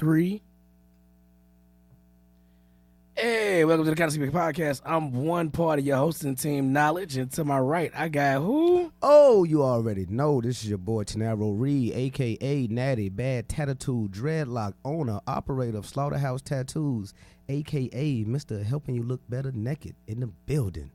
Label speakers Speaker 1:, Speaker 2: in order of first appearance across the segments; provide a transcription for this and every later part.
Speaker 1: 3. Hey, welcome to the KNWLDG podcast. I'm one part of your hosting team, Knowledge, and to my right, I got who?
Speaker 2: Oh, you already know. This is your boy, Tanaro Reed, a.k.a. Natty, bad tattoo, dreadlock, owner, operator of Slaughterhouse Tattoos, a.k.a. Mr. Helping You Look Better Naked in the building.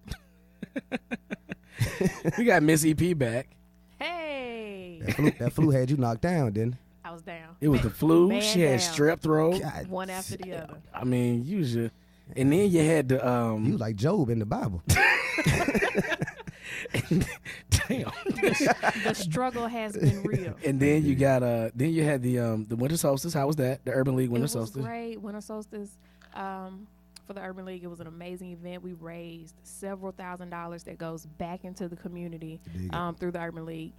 Speaker 1: We got Miss EP back.
Speaker 3: Hey.
Speaker 2: That flu had you knocked down, didn't it?
Speaker 3: I was down.
Speaker 1: It was the flu.
Speaker 3: Man
Speaker 1: She had
Speaker 3: down.
Speaker 1: strep throat.
Speaker 2: God,
Speaker 3: One after the other.
Speaker 1: I mean, you should. And then you had the
Speaker 2: you like Job in the Bible.
Speaker 1: damn.
Speaker 3: The struggle has been real.
Speaker 1: And then you got then you had the winter solstice. How was that? The Urban League winter
Speaker 3: It was
Speaker 1: solstice.
Speaker 3: great. Winter solstice for the Urban League. It was an amazing event. We raised several $1,000s that goes back into the community through the Urban League.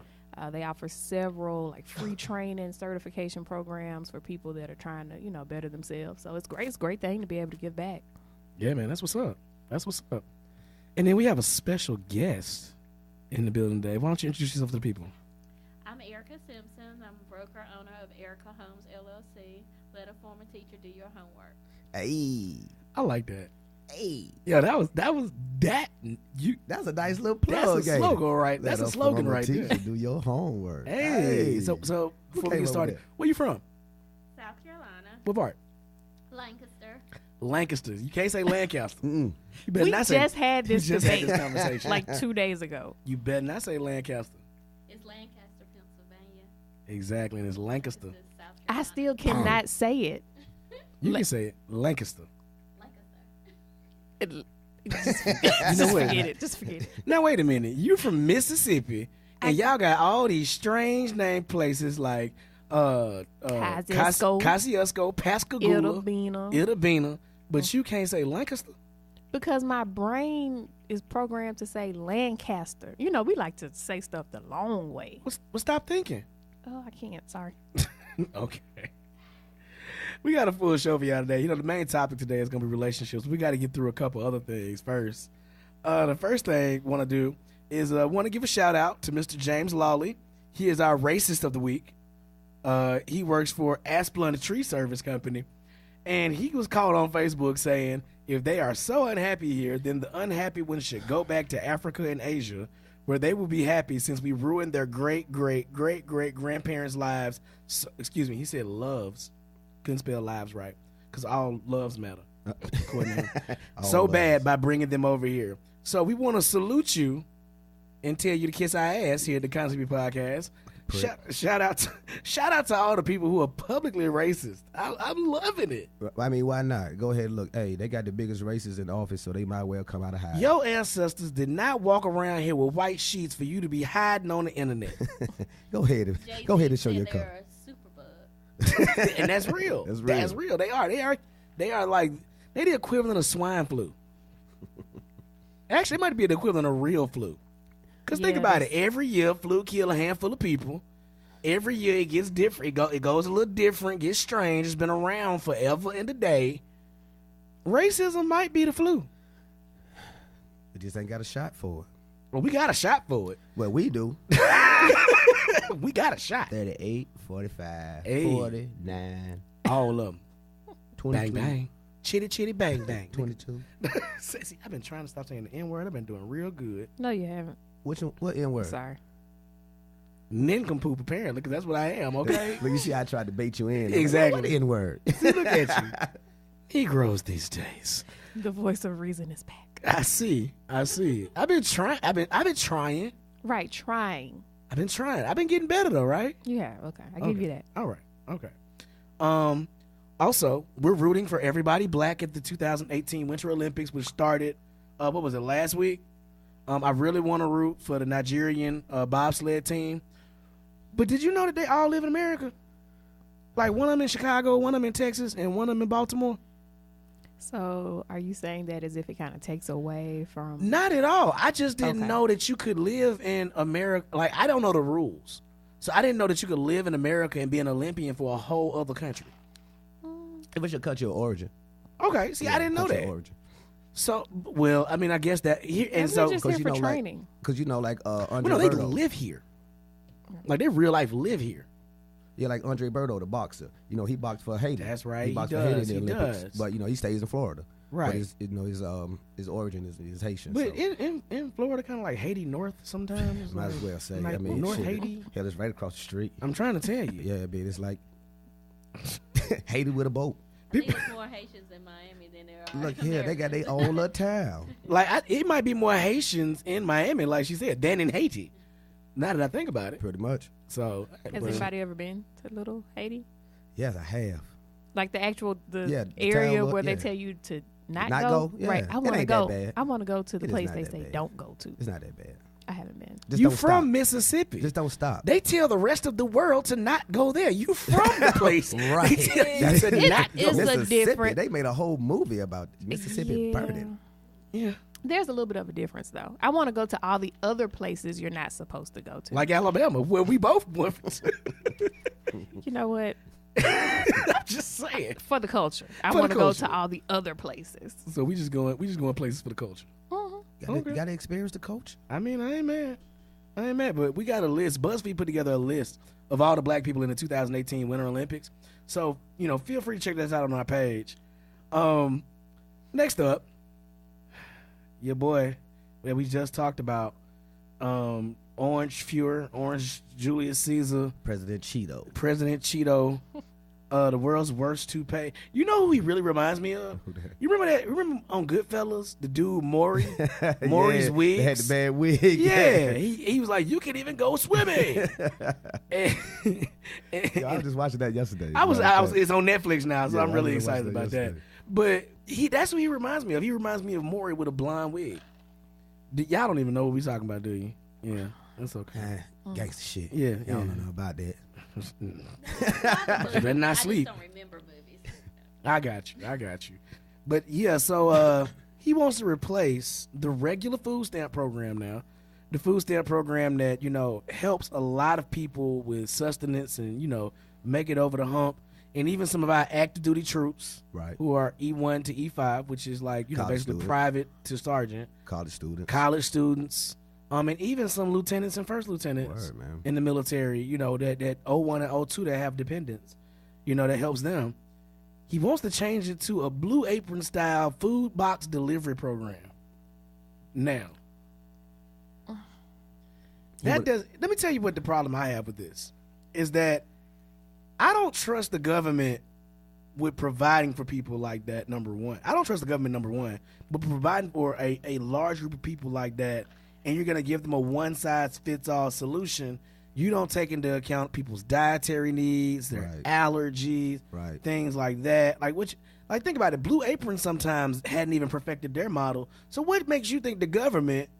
Speaker 3: They offer several free training, certification programs for people that are trying to better themselves. So it's great. It's a great thing to be able to give back.
Speaker 1: Yeah, man, that's what's up. That's what's up. And then we have a special guest in the building today. Why don't you introduce yourself to the people?
Speaker 4: I'm Erica Simpson. I'm a broker owner of Erica Homes LLC. Let a former teacher do your homework.
Speaker 2: Hey.
Speaker 1: I like that.
Speaker 2: Hey.
Speaker 1: Yeah, that was that.
Speaker 2: That's a nice little plug.
Speaker 1: That's a slogan, right?
Speaker 2: Let
Speaker 1: That's a slogan
Speaker 2: former
Speaker 1: right
Speaker 2: teacher
Speaker 1: there.
Speaker 2: do your homework.
Speaker 1: Hey. So before we
Speaker 2: came
Speaker 1: get
Speaker 2: over
Speaker 1: started,
Speaker 2: there?
Speaker 1: where you from?
Speaker 4: South Carolina,
Speaker 1: What part?
Speaker 4: Lancaster.
Speaker 1: Lancaster. You can't say Lancaster.
Speaker 2: Mm-mm.
Speaker 1: You better
Speaker 3: We
Speaker 1: not
Speaker 3: just
Speaker 1: say.
Speaker 3: had this
Speaker 1: just had
Speaker 3: debate
Speaker 1: this conversation.
Speaker 3: like 2 days ago.
Speaker 1: You better not say Lancaster.
Speaker 4: It's Lancaster, Pennsylvania.
Speaker 1: Exactly, and it's Lancaster.
Speaker 4: This is South
Speaker 3: I
Speaker 4: Carolina.
Speaker 3: still cannot say it.
Speaker 1: You can say it, Lancaster.
Speaker 4: Lancaster.
Speaker 3: Just
Speaker 1: what?
Speaker 3: forget it. Just forget it.
Speaker 1: Now wait a minute. You from Mississippi, and y'all got all these strange name places like Kosciuszko, Pascagoula, Itabena, but you can't say Lancaster.
Speaker 3: Because my brain is programmed to say Lancaster. We like to say stuff the long way.
Speaker 1: Well, stop thinking.
Speaker 3: Oh, I can't. Sorry.
Speaker 1: Okay. We got a full show for y'all today. The main topic today is going to be relationships. We got to get through a couple other things first. The first thing I want to do is want to give a shout out to Mr. James Lawley. He is our racist of the week. He works for Asplund Tree Service Company. And he was caught on Facebook saying, if they are so unhappy here, then the unhappy ones should go back to Africa and Asia, where they will be happy since we ruined their great-great-great-great-grandparents' lives. So, excuse me, he said loves. Couldn't spell lives right, because all loves matter. So bad by bringing them over here. So we want to salute you and tell you to kiss our ass here at the KNWLDG podcast. Shout out to all the people who are publicly racist. I'm loving it.
Speaker 2: I mean, why not? Go ahead and look. Hey, they got the biggest racists in the office, so they might well come out of hiding.
Speaker 1: Your ancestors did not walk around here with white sheets for you to be hiding on the internet.
Speaker 2: Go ahead and show your cup.
Speaker 4: They're a superbug.
Speaker 1: And that's real. That's real. They are like, they're the equivalent of swine flu. Actually, it might be the equivalent of real flu. Because think about it. Every year, flu kill a handful of people. Every year, it gets different. It goes a little different, gets strange. It's been around forever and a day. Racism might be the flu.
Speaker 2: We just ain't got a shot for it.
Speaker 1: Well, we got a shot for it.
Speaker 2: Well, we do.
Speaker 1: We got a shot.
Speaker 2: 38, 45,
Speaker 1: Hey.
Speaker 2: 49,
Speaker 1: All of them.
Speaker 2: 22.
Speaker 1: Bang, bang. Chitty, chitty, bang, bang.
Speaker 2: 22.
Speaker 1: See, I've been trying to stop saying the N-word. I've been doing real good.
Speaker 3: No, you haven't.
Speaker 2: What N-word?
Speaker 3: Sorry.
Speaker 1: Nincompoop, apparently, because that's what I am, okay?
Speaker 2: Look, you see, I tried to bait you in.
Speaker 1: Exactly.
Speaker 2: What N-word?
Speaker 1: See, look at you. He grows these days.
Speaker 3: The voice of reason is back.
Speaker 1: I see. I've been trying. I've been trying.
Speaker 3: Right, trying.
Speaker 1: I've been trying. I've been getting better though, right?
Speaker 3: Yeah, okay. I give you that.
Speaker 1: All right. Okay. Also, we're rooting for everybody black at the 2018 Winter Olympics, which started what was it, last week? I really want to root for the Nigerian bobsled team. But did you know that they all live in America? Like one of them in Chicago, one of them in Texas, and one of them in Baltimore.
Speaker 3: So are you saying that as if it kind of takes away from...
Speaker 1: Not at all. I just didn't know that you could live in America. Like, I don't know the rules. So I didn't know that you could live in America and be an Olympian for a whole other country.
Speaker 2: If it's your country of origin.
Speaker 1: Okay. See, I didn't know that.
Speaker 2: Origin.
Speaker 1: So, well, I mean, I guess that here and so
Speaker 3: just here for training.
Speaker 2: Because under
Speaker 1: they live here. Like they real life live here.
Speaker 2: Yeah, like Andre Berto, the boxer. You know, he boxed for Haiti.
Speaker 1: That's right.
Speaker 2: He boxed
Speaker 1: He
Speaker 2: for Haiti
Speaker 1: does.
Speaker 2: in the
Speaker 1: He
Speaker 2: Olympics.
Speaker 1: does.
Speaker 2: But you know, he stays in Florida.
Speaker 1: Right.
Speaker 2: But his origin is Haitian.
Speaker 1: But
Speaker 2: so.
Speaker 1: in Florida, kind of like Haiti North sometimes.
Speaker 2: Might as well say.
Speaker 1: Like,
Speaker 2: I mean,
Speaker 1: North
Speaker 2: shit,
Speaker 1: Haiti.
Speaker 2: Hell, it's right across the street.
Speaker 1: I'm trying to tell you.
Speaker 2: Yeah, but it's like Haiti with a boat.
Speaker 4: I think it's more Haitians in Miami than there are.
Speaker 2: Look here, they got their own little town.
Speaker 1: Like it might be more Haitians in Miami, like she said, than in Haiti. Now that I think about it.
Speaker 2: Pretty much.
Speaker 1: So
Speaker 3: Has anybody ever been to Little Haiti?
Speaker 2: Yes, I have.
Speaker 3: Like the actual
Speaker 2: the
Speaker 3: area
Speaker 2: town,
Speaker 3: where they
Speaker 2: yeah.
Speaker 3: tell you to not
Speaker 2: Not
Speaker 3: go?
Speaker 2: go? Yeah.
Speaker 3: Right. I
Speaker 2: It
Speaker 3: want to
Speaker 2: ain't
Speaker 3: go.
Speaker 2: that bad.
Speaker 3: I want to go to the
Speaker 2: It is
Speaker 3: place
Speaker 2: not
Speaker 3: they
Speaker 2: that
Speaker 3: say
Speaker 2: bad.
Speaker 3: don't go to.
Speaker 2: It's not that bad.
Speaker 3: I haven't been.
Speaker 2: Just
Speaker 1: you
Speaker 2: don't
Speaker 1: from
Speaker 2: stop.
Speaker 1: Mississippi.
Speaker 2: Just don't stop.
Speaker 1: They tell the rest of the world to not go there. You from the place.
Speaker 2: Right.
Speaker 1: They tell you to not go.
Speaker 3: It's a
Speaker 2: Mississippi,
Speaker 3: different-
Speaker 2: they made a whole movie about Mississippi burning.
Speaker 1: Yeah.
Speaker 3: There's a little bit of a difference, though. I want to go to all the other places you're not supposed to go to.
Speaker 1: Like Alabama, where we both went.
Speaker 3: You know what?
Speaker 1: I'm just saying.
Speaker 3: For the culture. I
Speaker 1: For the
Speaker 3: want to go
Speaker 1: culture.
Speaker 3: to all the other places.
Speaker 1: So we just going places for the culture.
Speaker 2: You got to experience the coach.
Speaker 1: I mean, I ain't mad. But we got a list. BuzzFeed put together a list of all the black people in the 2018 Winter Olympics. So, feel free to check that out on our page. Next up, your boy that we just talked about, Orange Julius Caesar,
Speaker 2: President
Speaker 1: Cheeto, the world's worst toupee. You know who he really reminds me of? You remember that? Remember on Goodfellas, the dude Maury? Maury's wigs?
Speaker 2: They had the bad wig.
Speaker 1: Yeah, he was like, you can even go swimming. and
Speaker 2: I was just watching that yesterday.
Speaker 1: I was. It's on Netflix now, so
Speaker 2: Yeah,
Speaker 1: I'm
Speaker 2: I
Speaker 1: really
Speaker 2: was
Speaker 1: excited
Speaker 2: watching that
Speaker 1: about that.
Speaker 2: yesterday.
Speaker 1: But that's what he reminds me of. He reminds me of Maury with a blonde wig. Y'all don't even know what we talking about, do you? Yeah, that's okay.
Speaker 2: Gangsta shit.
Speaker 1: Yeah,
Speaker 2: I don't know about that.
Speaker 1: You better not sleep.
Speaker 4: I just don't remember movies.
Speaker 1: I got you. But yeah, so he wants to replace the regular food stamp program now. The food stamp program that, helps a lot of people with sustenance and, make it over the hump. And even some of our active duty troops who are E1 to E5, which is like,
Speaker 2: College
Speaker 1: basically
Speaker 2: student.
Speaker 1: private to sergeant.
Speaker 2: College students.
Speaker 1: And even some lieutenants and first lieutenants
Speaker 2: Word, man.
Speaker 1: in the military, that 01 and 02 that have dependents, that helps them. He wants to change it to a Blue Apron style food box delivery program. Now, let me tell you what the problem I have with this is that I don't trust the government with providing for people like that, number one. I don't trust the government, number one, but providing for a large group of people like that, and you're going to give them a one-size-fits-all solution, you don't take into account people's dietary needs, their allergies, things like that. Like think about it. Blue Apron sometimes hadn't even perfected their model. So what makes you think the government,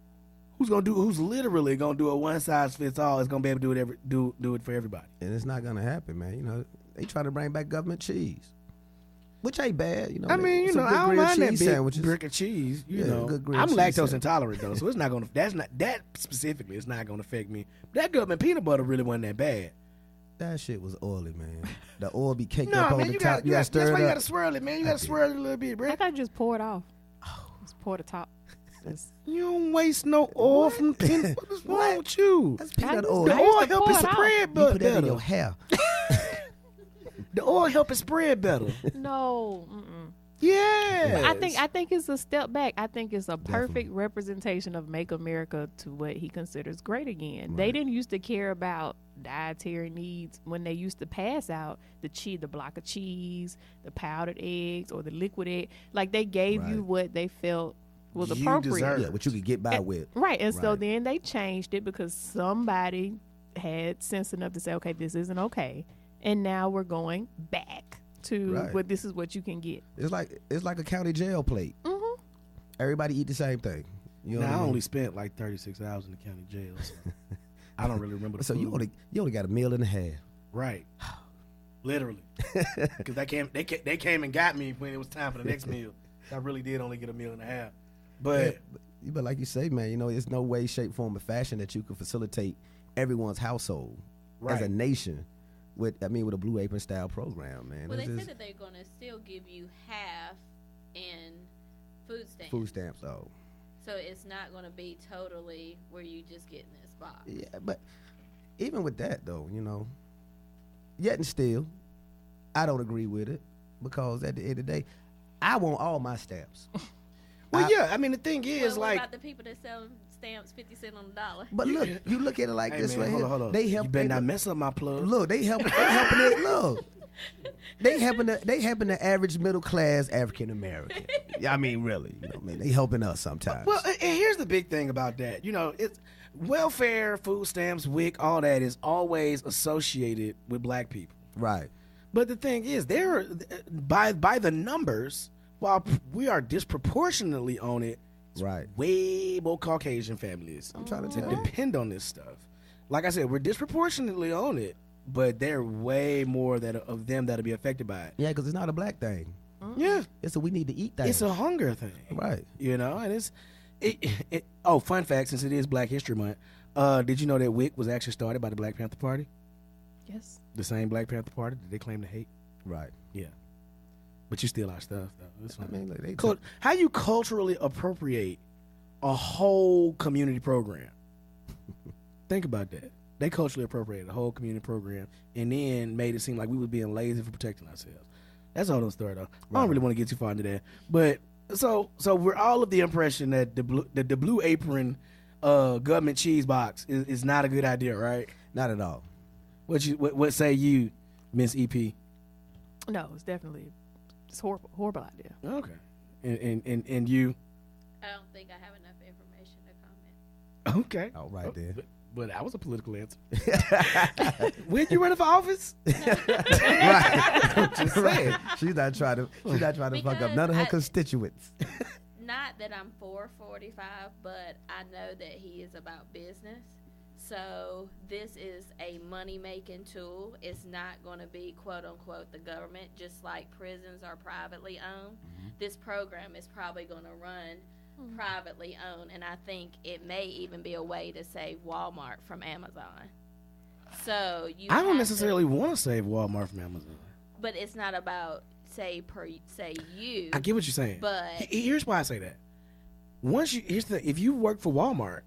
Speaker 1: who's literally gonna do a one-size-fits-all, is gonna be able to do it for everybody?
Speaker 2: And it's not gonna happen, man. They try to bring back government cheese, which ain't bad.
Speaker 1: I mean,
Speaker 2: some
Speaker 1: I
Speaker 2: good
Speaker 1: don't
Speaker 2: grilled
Speaker 1: mind that
Speaker 2: cheese
Speaker 1: big
Speaker 2: sandwiches.
Speaker 1: brick of cheese.
Speaker 2: good grilled
Speaker 1: I'm
Speaker 2: cheese
Speaker 1: lactose
Speaker 2: sandwich.
Speaker 1: intolerant though, so it's not gonna. That specifically, it's not gonna affect me. That government peanut butter really wasn't that bad.
Speaker 2: That shit was oily, man. The oil be caked
Speaker 1: No,
Speaker 2: up
Speaker 1: man,
Speaker 2: on
Speaker 1: you
Speaker 2: the top.
Speaker 1: got that's
Speaker 2: stir
Speaker 1: why
Speaker 2: it
Speaker 1: you
Speaker 2: up.
Speaker 1: gotta swirl it, man. You gotta swirl it a little bit, bro.
Speaker 3: I thought just pour it off. Just pour the top.
Speaker 1: You don't waste no oil from peanut. What is wrong with you?
Speaker 2: That's peanut
Speaker 3: I
Speaker 2: oil.
Speaker 1: The
Speaker 3: I used
Speaker 1: oil
Speaker 3: to
Speaker 1: help
Speaker 3: pour
Speaker 1: it
Speaker 3: it out.
Speaker 1: spread
Speaker 2: You put that in
Speaker 1: better.
Speaker 2: your hair.
Speaker 1: The oil help it spread better.
Speaker 3: No.
Speaker 1: Yeah.
Speaker 3: I think it's a step back. I think it's a perfect representation of Make America to what he considers great again. They didn't used to care about dietary needs when they used to pass out the block of cheese, the powdered eggs, or the liquid egg. Like they gave you what they felt was
Speaker 1: You
Speaker 3: appropriate.
Speaker 1: deserve.
Speaker 2: Yeah, what you could get by with.
Speaker 3: Right. And so
Speaker 2: Right.
Speaker 3: then they changed it because somebody had sense enough to say, okay, this isn't okay. And now we're going back to what this is what you can get.
Speaker 2: It's like a county jail plate.
Speaker 3: Mm-hmm.
Speaker 2: Everybody eat the same thing. You know
Speaker 1: Now,
Speaker 2: what
Speaker 1: I
Speaker 2: I mean?
Speaker 1: only spent like 36 hours in the county jail, so I don't really remember the
Speaker 2: So you
Speaker 1: food.
Speaker 2: only got a meal and a half.
Speaker 1: Right. Literally. Because they came and got me when it was time for the next meal. I really did only get a meal and a half. But
Speaker 2: But like you say, man, it's no way, shape, form, or fashion that you can facilitate everyone's household as a nation with a Blue Apron style program, man.
Speaker 4: Well, they
Speaker 2: It's
Speaker 4: said
Speaker 2: just
Speaker 4: that they're going to still give you half in food stamps.
Speaker 2: food stamps, though.
Speaker 4: So it's not going to be totally where you just get in this box.
Speaker 2: Yeah, but even with that, though, Yet and still, I don't agree with it because at the end of the day, I want all my stamps.
Speaker 1: Well, yeah. I mean, the thing is,
Speaker 4: what
Speaker 1: like,
Speaker 4: about the people that sell stamps 50 cents on the dollar?
Speaker 2: But look, you look at it like
Speaker 1: hey,
Speaker 2: this
Speaker 1: man,
Speaker 2: right
Speaker 1: hold
Speaker 2: here.
Speaker 1: on, hold on.
Speaker 2: They help.
Speaker 1: You better not mess up my plug.
Speaker 2: Look, they helping it. Look, they helping the average middle class African American. I mean, really, you know, what I mean, they helping us sometimes.
Speaker 1: Well, and here's the big thing about that. You know, it's welfare, food stamps, WIC, all that is always associated with black people.
Speaker 2: Right.
Speaker 1: But the thing is, there by the numbers, while we are disproportionately on it, it's
Speaker 2: Right.
Speaker 1: way more Caucasian families
Speaker 2: I'm trying to
Speaker 1: to
Speaker 2: tell you.
Speaker 1: depend on this stuff. Like I said, we're disproportionately on it, but there are way more of them that'll be affected by it.
Speaker 2: Yeah, because it's not a black thing.
Speaker 1: Yeah,
Speaker 2: It's a we need to eat thing.
Speaker 1: it's a hunger thing.
Speaker 2: Right.
Speaker 1: You know, and it's fun fact, since it is Black History Month, did you know that WIC was actually started by the Black Panther Party?
Speaker 3: Yes.
Speaker 1: The same Black Panther Party that they claim to hate?
Speaker 2: Right.
Speaker 1: Yeah. But you steal our stuff, though. It's
Speaker 2: I
Speaker 1: fine.
Speaker 2: mean, look, they
Speaker 1: How you culturally appropriate a whole community program? Think about that. They culturally appropriated a whole community program and then made it seem like we was being lazy for protecting ourselves. That's a whole other story, though. I don't really want to get too far into that. But so we're all of the impression that the Blue Apron government cheese box is not a good idea, right?
Speaker 2: not at all.
Speaker 1: What say you, Miss EP?
Speaker 3: No, it's horrible idea.
Speaker 1: Okay. And you?
Speaker 4: I don't think I have enough information to comment.
Speaker 1: Okay.
Speaker 2: All right, then.
Speaker 1: But that was a political answer. When you running for office?
Speaker 2: Right. I'm just saying. She's not trying to fuck up
Speaker 4: Because
Speaker 2: none of her constituents.
Speaker 4: Not that I'm for 45, but I know that he is about business. So this is a money-making tool. It's not going to be, quote-unquote, the government, just like prisons are privately owned.
Speaker 2: Mm-hmm.
Speaker 4: This program is probably going to run privately owned, and I think it may even be a way to save Walmart from Amazon. So you
Speaker 1: I don't
Speaker 4: have
Speaker 1: necessarily want to save Walmart from Amazon.
Speaker 4: but it's not about say you.
Speaker 1: I get what you're saying.
Speaker 4: But
Speaker 1: Here's why I say that. Here's the thing. If you work for Walmart,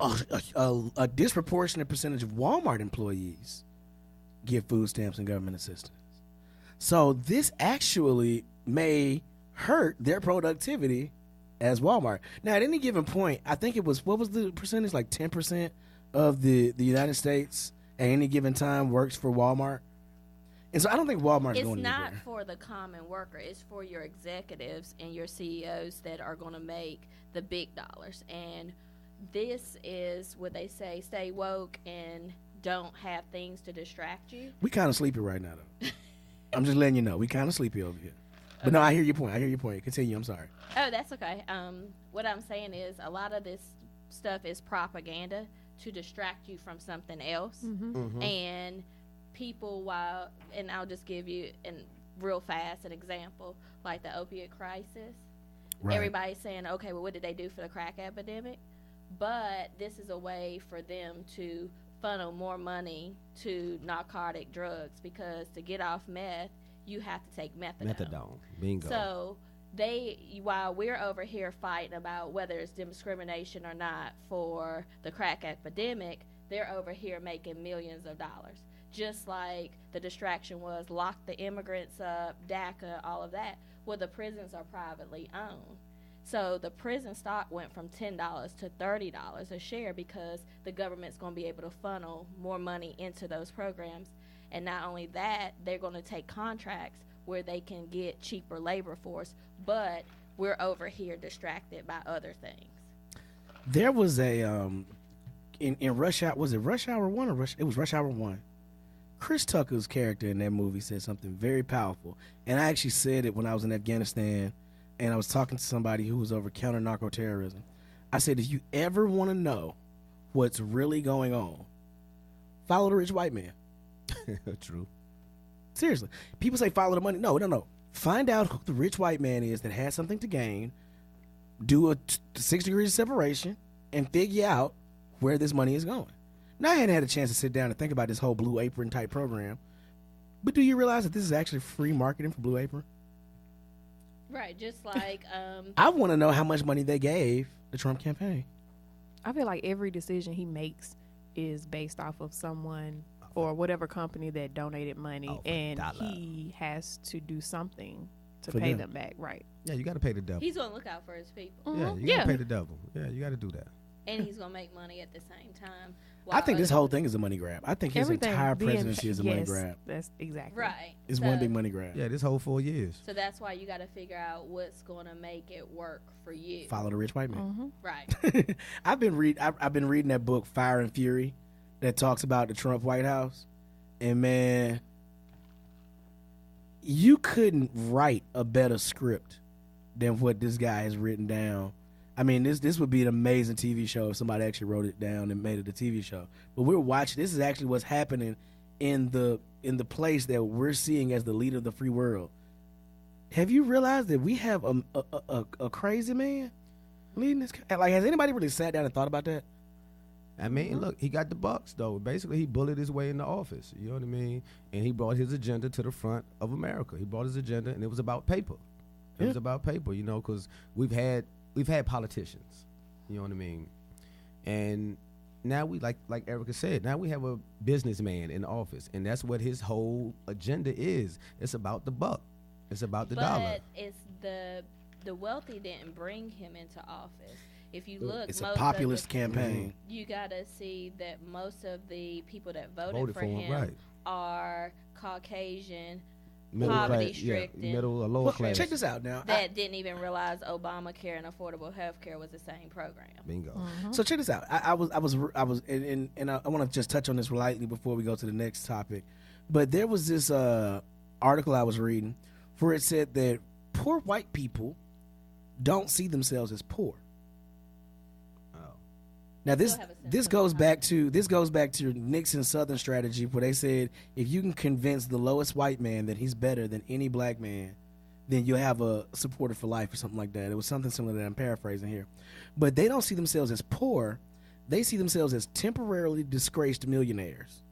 Speaker 1: a disproportionate percentage of Walmart employees get food stamps and government assistance. So this actually may hurt their productivity as Walmart. Now, at any given point, I think it was, what was the percentage? Like 10% of the United States at any given time works for Walmart. And so I don't think Walmart's
Speaker 4: it's
Speaker 1: going
Speaker 4: not
Speaker 1: anywhere.
Speaker 4: for the common worker. It's for your executives and your CEOs that are going to make the big dollars. And this is what they say, stay woke and don't have things to distract you.
Speaker 1: We kind of sleepy right now, though. I'm just letting you know. We kind of sleepy over here. But no, I hear your point. Continue. I'm sorry.
Speaker 4: Oh, that's okay. What I'm saying is a lot of this stuff is propaganda to distract you from something else.
Speaker 2: Mm-hmm.
Speaker 4: And people, and I'll just give you real fast an example, like the opiate crisis.
Speaker 1: Right.
Speaker 4: Everybody's saying, okay, well, what did they do for the crack epidemic? But this is a way for them to funnel more money to narcotic drugs, because to get off meth, you have to take methadone.
Speaker 2: Bingo.
Speaker 4: So while we're over here fighting about whether it's discrimination or not for the crack epidemic, they're over here making millions of dollars. Just like the distraction was lock the immigrants up, DACA, all of that. Well, the prisons are privately owned. So the prison stock went from $10 to $30 a share because the government's going to be able to funnel more money into those programs. And not only that, they're going to take contracts where they can get cheaper labor force, but we're over here distracted by other things.
Speaker 1: There was a in Rush Hour. Was it Rush Hour 1 or Rush? It was Rush Hour 1. Chris Tucker's character in that movie said something very powerful, and I actually said it when I was in Afghanistan, and I was talking to somebody who was over counter narco terrorism. I said, if you ever want to know what's really going on, follow the rich white man.
Speaker 2: True.
Speaker 1: Seriously. People say follow the money. No. Find out who the rich white man is that has something to gain, do a 6 degrees of separation, and figure out where this money is going. Now, I hadn't had a chance to sit down and think about this whole Blue Apron type program, but do you realize that this is actually free marketing for Blue Apron?
Speaker 4: Right, just like
Speaker 1: I want to know how much money they gave the Trump campaign.
Speaker 3: I feel like every decision he makes is based off of someone or whatever company that donated money,
Speaker 2: Oh, for
Speaker 3: and
Speaker 2: dollar.
Speaker 3: he has to do something to
Speaker 1: For
Speaker 3: pay
Speaker 1: them.
Speaker 3: them back, right?
Speaker 2: Yeah, you got to pay the devil.
Speaker 4: He's gonna look out for his people,
Speaker 2: Yeah,
Speaker 3: Mhm.
Speaker 2: you got to pay the devil. Yeah, you got to do that.
Speaker 4: and he's gonna make money at the same time.
Speaker 1: I think this
Speaker 4: while
Speaker 1: whole thing is a money grab. I think his
Speaker 3: Everything
Speaker 1: entire
Speaker 3: being-
Speaker 1: presidency is a money
Speaker 3: yes,
Speaker 1: grab.
Speaker 3: That's exactly
Speaker 4: right,
Speaker 1: It's
Speaker 4: so,
Speaker 1: one big money grab.
Speaker 2: Yeah, this whole 4 years.
Speaker 4: So that's why you got to figure out what's gonna make it work for you.
Speaker 1: Follow the rich white man.
Speaker 4: Right.
Speaker 1: I've been reading that book Fire and Fury that talks about the Trump White House, and man, you couldn't write a better script than what this guy has written down. I mean, this would be an amazing TV show if somebody actually wrote it down and made it a TV show. But we're watching. This is actually what's happening in the place that we're seeing as the leader of the free world. Have you realized that we have a crazy man leading this? Like, has anybody really sat down and thought about that?
Speaker 2: I mean, look, he got the bucks, though. Basically, he bullied his way into office. You know what I mean? And he brought his agenda to the front of America. He brought his agenda, and it was about paper. It was about paper, you know, because we've had politicians. You know what I mean? And now we, like Erica said, now we have a businessman in office, and that's what his whole agenda is. It's about the buck. It's about the dollar.
Speaker 4: But it's the wealthy didn't bring him into office. If you look,
Speaker 1: It's a
Speaker 4: most
Speaker 1: populist
Speaker 4: of
Speaker 1: campaign.
Speaker 4: you gotta see that most of the people that voted
Speaker 2: Voted
Speaker 4: for
Speaker 2: for him,
Speaker 4: him
Speaker 2: right.
Speaker 4: are Caucasian,
Speaker 2: Middle
Speaker 4: poverty
Speaker 2: class, yeah,
Speaker 4: stricken.
Speaker 2: middle or lower
Speaker 1: Well,
Speaker 2: class.
Speaker 1: check this out now.
Speaker 4: that didn't even realize Obamacare and affordable health care was the same program.
Speaker 2: Bingo.
Speaker 1: So check this out. I was, and I want to just touch on this lightly before we go to the next topic. But there was this article I was reading where it said that poor white people don't see themselves as poor.
Speaker 2: Oh.
Speaker 1: Now this
Speaker 4: Still have a sense
Speaker 1: this
Speaker 4: of
Speaker 1: goes
Speaker 4: entitlement.
Speaker 1: back to Nixon's Southern strategy, where they said if you can convince the lowest white man that he's better than any black man, then you'll have a supporter for life or something like that. It was something similar to that. I'm paraphrasing here, but they don't see themselves as poor; they see themselves as temporarily disgraced millionaires.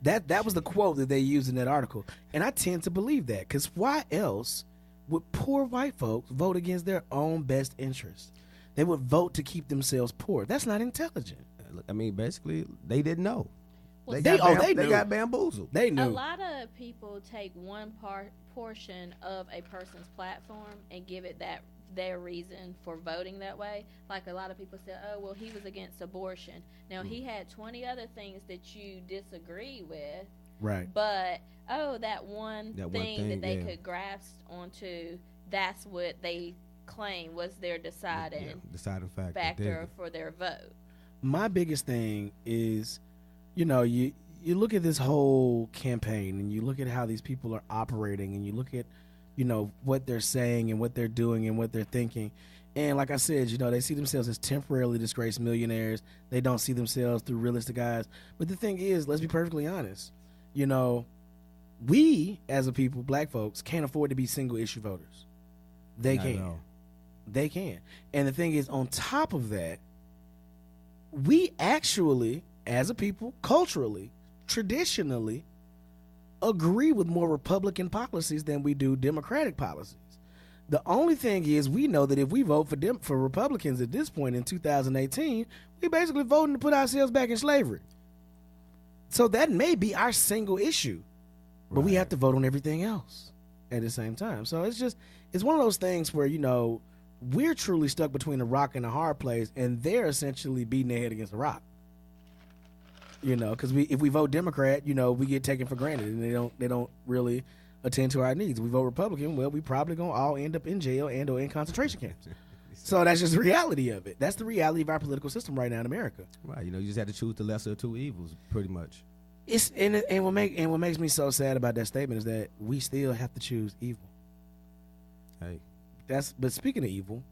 Speaker 1: That was the quote that they used in that article, and I tend to believe that, because why else would poor white folks vote against their own best interest? They would vote to keep themselves poor. That's not intelligent.
Speaker 2: Look, I mean, basically, they didn't know.
Speaker 4: Well,
Speaker 1: they
Speaker 2: They
Speaker 1: knew.
Speaker 2: got bamboozled.
Speaker 1: They
Speaker 4: A
Speaker 1: knew.
Speaker 4: lot of people take one portion of a person's platform and give it their reason for voting that way. Like a lot of people say, oh, well, he was against abortion. Now, he had 20 other things that you disagree with,
Speaker 1: Right.
Speaker 4: but, that one
Speaker 2: That one
Speaker 4: thing
Speaker 2: thing,
Speaker 4: that they
Speaker 2: yeah.
Speaker 4: could grasp onto, that's what they claim was their deciding
Speaker 2: Deciding factor.
Speaker 4: factor for their vote.
Speaker 1: My biggest thing is, you look at this whole campaign and you look at how these people are operating and you look at, what they're saying and what they're doing and what they're thinking. And like I said, they see themselves as temporarily disgraced millionaires. They don't see themselves through realistic eyes. But the thing is, let's be perfectly honest. We as a people, black folks, can't afford to be single issue voters. They
Speaker 2: Not at
Speaker 1: can.
Speaker 2: all.
Speaker 1: They can. And the thing is, on top of that, we actually, as a people, culturally, traditionally, agree with more Republican policies than we do Democratic policies. The only thing is, we know that if we vote for Republicans at this point in 2018, we basically voting to put ourselves back in slavery. So that may be our single issue, but we have to vote on everything else at the same time. So it's one of those things where, we're truly stuck between a rock and a hard place, and they're essentially beating their head against a rock. Because if we vote Democrat, we get taken for granted, and they don't really attend to our needs. We vote Republican, well, we probably gonna all end up in jail and or in concentration camps. So that's just the reality of it. That's the reality of our political system right now in America.
Speaker 2: Right. You just had to choose the lesser of two evils, pretty much.
Speaker 1: And what makes me so sad about that statement is that we still have to choose evil.
Speaker 2: Hey.
Speaker 1: But speaking of evil,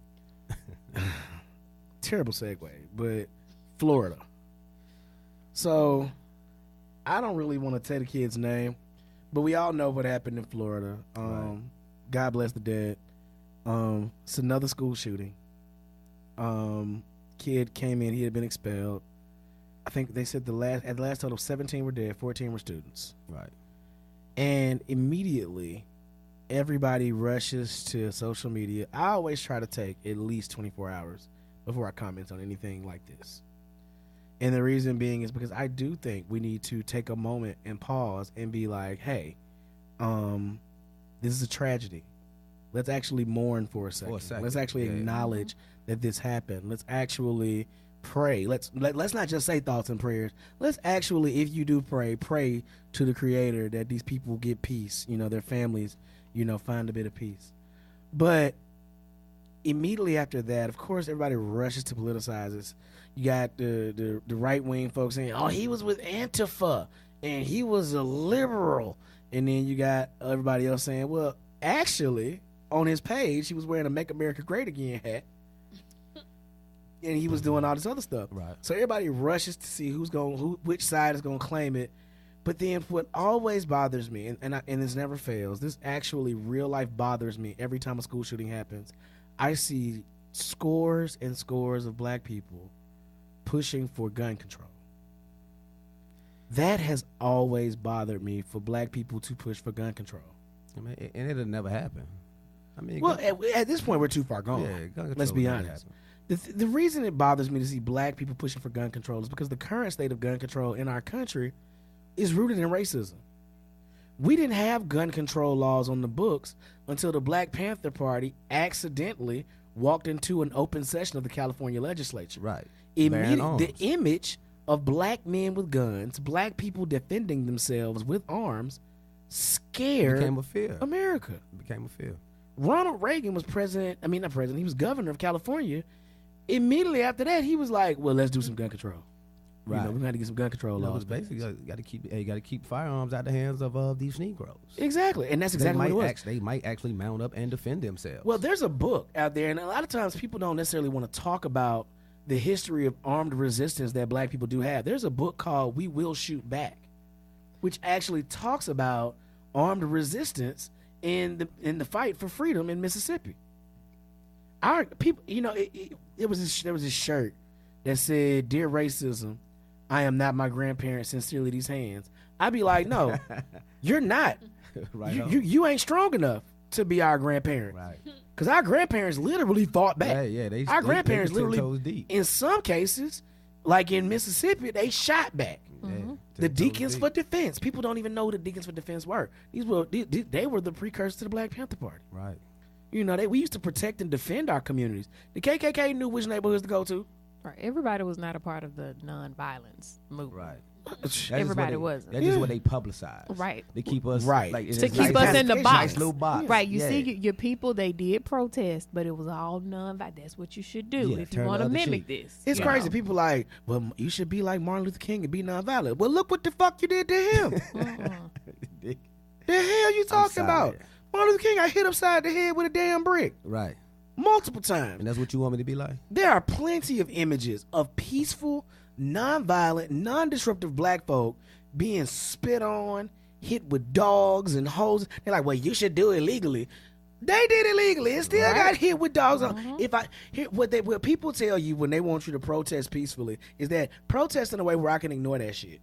Speaker 1: terrible segue, but Florida. So I don't really want to tell the kid's name, but we all know what happened in Florida.
Speaker 2: Right.
Speaker 1: God bless the dead. It's another school shooting. Kid came in, he had been expelled. I think they said at the last total 17 were dead, 14 were students.
Speaker 2: Right.
Speaker 1: And immediately everybody rushes to social media. I always try to take at least 24 hours before I comment on anything like this. And the reason being is because I do think we need to take a moment and pause and be like, hey, this is a tragedy. Let's actually mourn for a second. Let's actually acknowledge that this happened. Let's actually pray. Let's not just say thoughts and prayers. Let's actually, if you do pray to the Creator that these people get peace, their families, find a bit of peace. But immediately after that, of course, everybody rushes to politicize this. You got the right-wing folks saying, oh, he was with Antifa, and he was a liberal. And then you got everybody else saying, well, actually, on his page, he was wearing a Make America Great Again hat. And he was doing all this other stuff.
Speaker 2: Right.
Speaker 1: So everybody rushes to see which side is going to claim it. But then what always bothers me, and this never fails, this actually real life bothers me every time a school shooting happens. I see scores and scores of black people pushing for gun control. That has always bothered me, for black people to push for gun control.
Speaker 2: I mean, and it'll never happen. I mean,
Speaker 1: well, at this point, we're too far gone.
Speaker 2: Yeah, gun
Speaker 1: Let's be
Speaker 2: control
Speaker 1: honest. The reason it bothers me to see black people pushing for gun control is because the current state of gun control in our country is rooted in racism. We didn't have gun control laws on the books until the Black Panther Party accidentally walked into an open session of the California legislature.
Speaker 2: Right.
Speaker 1: The image of black men with guns, black people defending themselves with arms, scared
Speaker 2: became a fear.
Speaker 1: America.
Speaker 2: It became a fear.
Speaker 1: Ronald Reagan was not president, he was governor of California. Immediately after that, he was like, well, let's do some gun control.
Speaker 2: Right.
Speaker 1: We got to get some gun control laws.
Speaker 2: Basically, you got to keep firearms out the hands of these Negroes.
Speaker 1: Exactly, and that's exactly what it was.
Speaker 2: They might actually mount up and defend themselves.
Speaker 1: Well, there's a book out there, and a lot of times people don't necessarily want to talk about the history of armed resistance that black people do have. There's a book called We Will Shoot Back, which actually talks about armed resistance in the fight for freedom in Mississippi. Our people, there was this shirt that said, "Dear racism, I am not my grandparents. Sincerely, these hands." I'd be like, no, you're not.
Speaker 2: Right.
Speaker 1: You ain't strong enough to be our grandparent.
Speaker 2: Right.
Speaker 1: Because our grandparents literally fought back.
Speaker 2: Yeah,
Speaker 1: our grandparents
Speaker 2: they
Speaker 1: literally,
Speaker 2: toes deep.
Speaker 1: In some cases, like in Mississippi, they shot back.
Speaker 2: Yeah,
Speaker 1: The Deacons for Defense. People don't even know what the Deacons for Defense were. They were the precursor to the Black Panther Party.
Speaker 2: Right.
Speaker 1: We used to protect and defend our communities. The KKK knew which neighborhoods to go to.
Speaker 3: Right. Everybody was not a part of the nonviolence movement.
Speaker 2: Right.
Speaker 3: Everybody wasn't.
Speaker 2: That's just what they publicize.
Speaker 3: Right.
Speaker 2: They keep us
Speaker 1: right.
Speaker 2: like,
Speaker 3: to keep us in the box.
Speaker 2: Nice little box.
Speaker 3: Right. You see, your people, they did protest, but it was all nonviolent. That's what you should do if you want to mimic this.
Speaker 1: It's crazy. People like, well, you should be like Martin Luther King and be nonviolent. Well, look what the fuck you did to him. The hell you talking about? Martin Luther King got hit upside the head with a damn brick.
Speaker 2: Right.
Speaker 1: Multiple times.
Speaker 2: And that's what you want me to be like?
Speaker 1: There are plenty of images of peaceful, non-violent, non-disruptive black folk being spit on, hit with dogs and hoses. They're like, well, you should do it legally. They did it legally and still got hit with dogs. What people tell you when they want you to protest peacefully is that protest in a way where I can ignore that shit.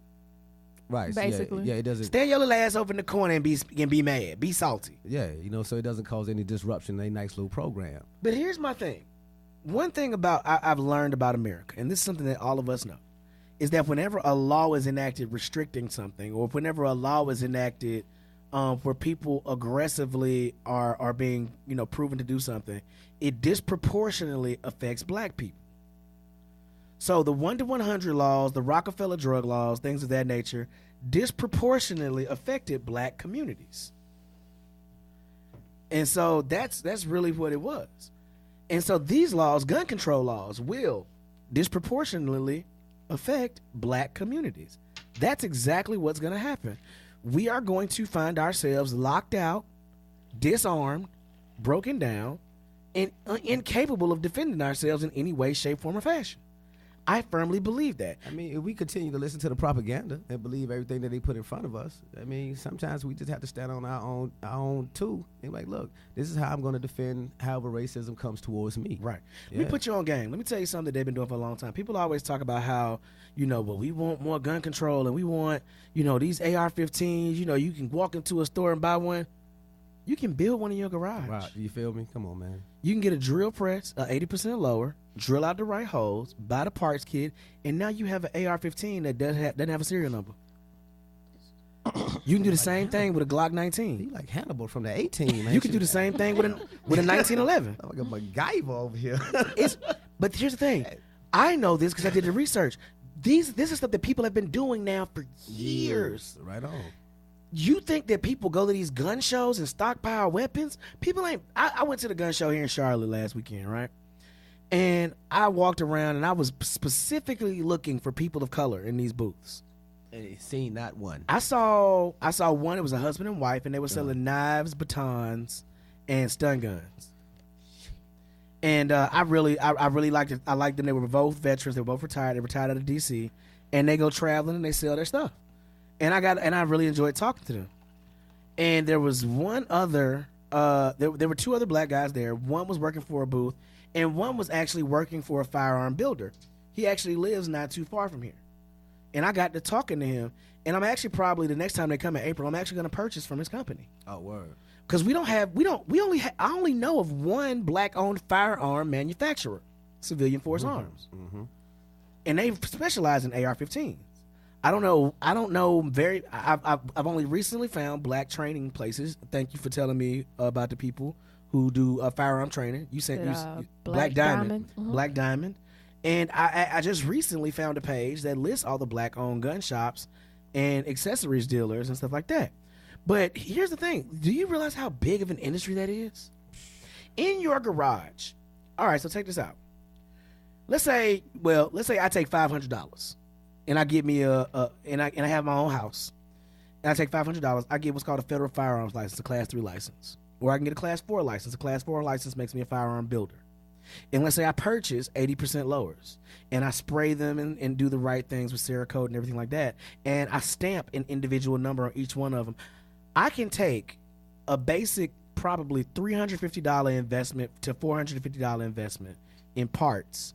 Speaker 2: Right.
Speaker 3: Basically.
Speaker 2: Yeah, it doesn't.
Speaker 1: Stand your little ass over in the corner and be mad. Be salty.
Speaker 2: Yeah, so it doesn't cause any disruption in a nice little program.
Speaker 1: But here's my thing. One thing I've learned about America, and this is something that all of us know, is that whenever a law is enacted restricting something, or whenever a law is enacted where people aggressively are being proven to do something, it disproportionately affects black people. So the 1 to 100 laws, the Rockefeller drug laws, things of that nature, disproportionately affected black communities. And so that's really what it was. And so these laws, gun control laws, will disproportionately affect black communities. That's exactly what's going to happen. We are going to find ourselves locked out, disarmed, broken down, and incapable of defending ourselves in any way, shape, form, or fashion. I firmly believe that.
Speaker 2: I mean, if we continue to listen to the propaganda and believe everything that they put in front of us, I mean, sometimes we just have to stand on our own too. And like, look, this is how I'm going to defend however racism comes towards me.
Speaker 1: Right. Let me put you on game. Let me tell you something that they've been doing for a long time. People always talk about how, well, we want more gun control and we want, these AR-15s, you can walk into a store and buy one. You can build one in your garage.
Speaker 2: Right. You feel me? Come on, man.
Speaker 1: You can get a drill press, 80% lower, drill out the right holes, buy the parts kit, and now you have an AR-15 that doesn't have a serial number. You can do the same thing with a Glock 19.
Speaker 2: You like Hannibal from the 18, man.
Speaker 1: You can do the same thing with a 1911.
Speaker 2: I'm like a MacGyver over here.
Speaker 1: But here's the thing. I know this because I did the research. This is stuff that people have been doing now for years.
Speaker 2: Right on.
Speaker 1: You think that people go to these gun shows and stockpile weapons? People ain't. I went to the gun show here in Charlotte last weekend, right? And I walked around and I was specifically looking for people of color in these booths.
Speaker 2: And seen not one.
Speaker 1: I saw one. It was a husband and wife, and they were selling knives, batons, and stun guns. And I really liked it. I liked them. They were both veterans. They were both retired. They retired out of DC, and they go traveling and they sell their stuff. And I really enjoyed talking to them. And there was one other. There were two other black guys there. One was working for a booth, and one was actually working for a firearm builder. He actually lives not too far from here. And I got to talking to him, and I'm actually probably the next time they come in April, I'm actually going to purchase from his company.
Speaker 2: Oh, word.
Speaker 1: Because I only know of one black-owned firearm manufacturer, Civilian Force Arms, and they specialize in AR-15s. I've only recently found black training places. Thank you for telling me about the people who do firearm training. You said Black Diamond. Black Diamond. And I just recently found a page that lists all the black-owned gun shops and accessories dealers and stuff like that. But here's the thing. Do you realize how big of an industry that is? In your garage. All right, so take this out. Let's say I take $500 and I get me and I have my own house. And I take $500. I get what's called a federal firearms license, a Class 3 license. Or I can get a Class 4 license. A Class 4 license makes me a firearm builder. And let's say I purchase 80% lowers and I spray them and do the right things with Cerakote and everything like that, and I stamp an individual number on each one of them. I can take a basic probably $350 investment to $450 investment in parts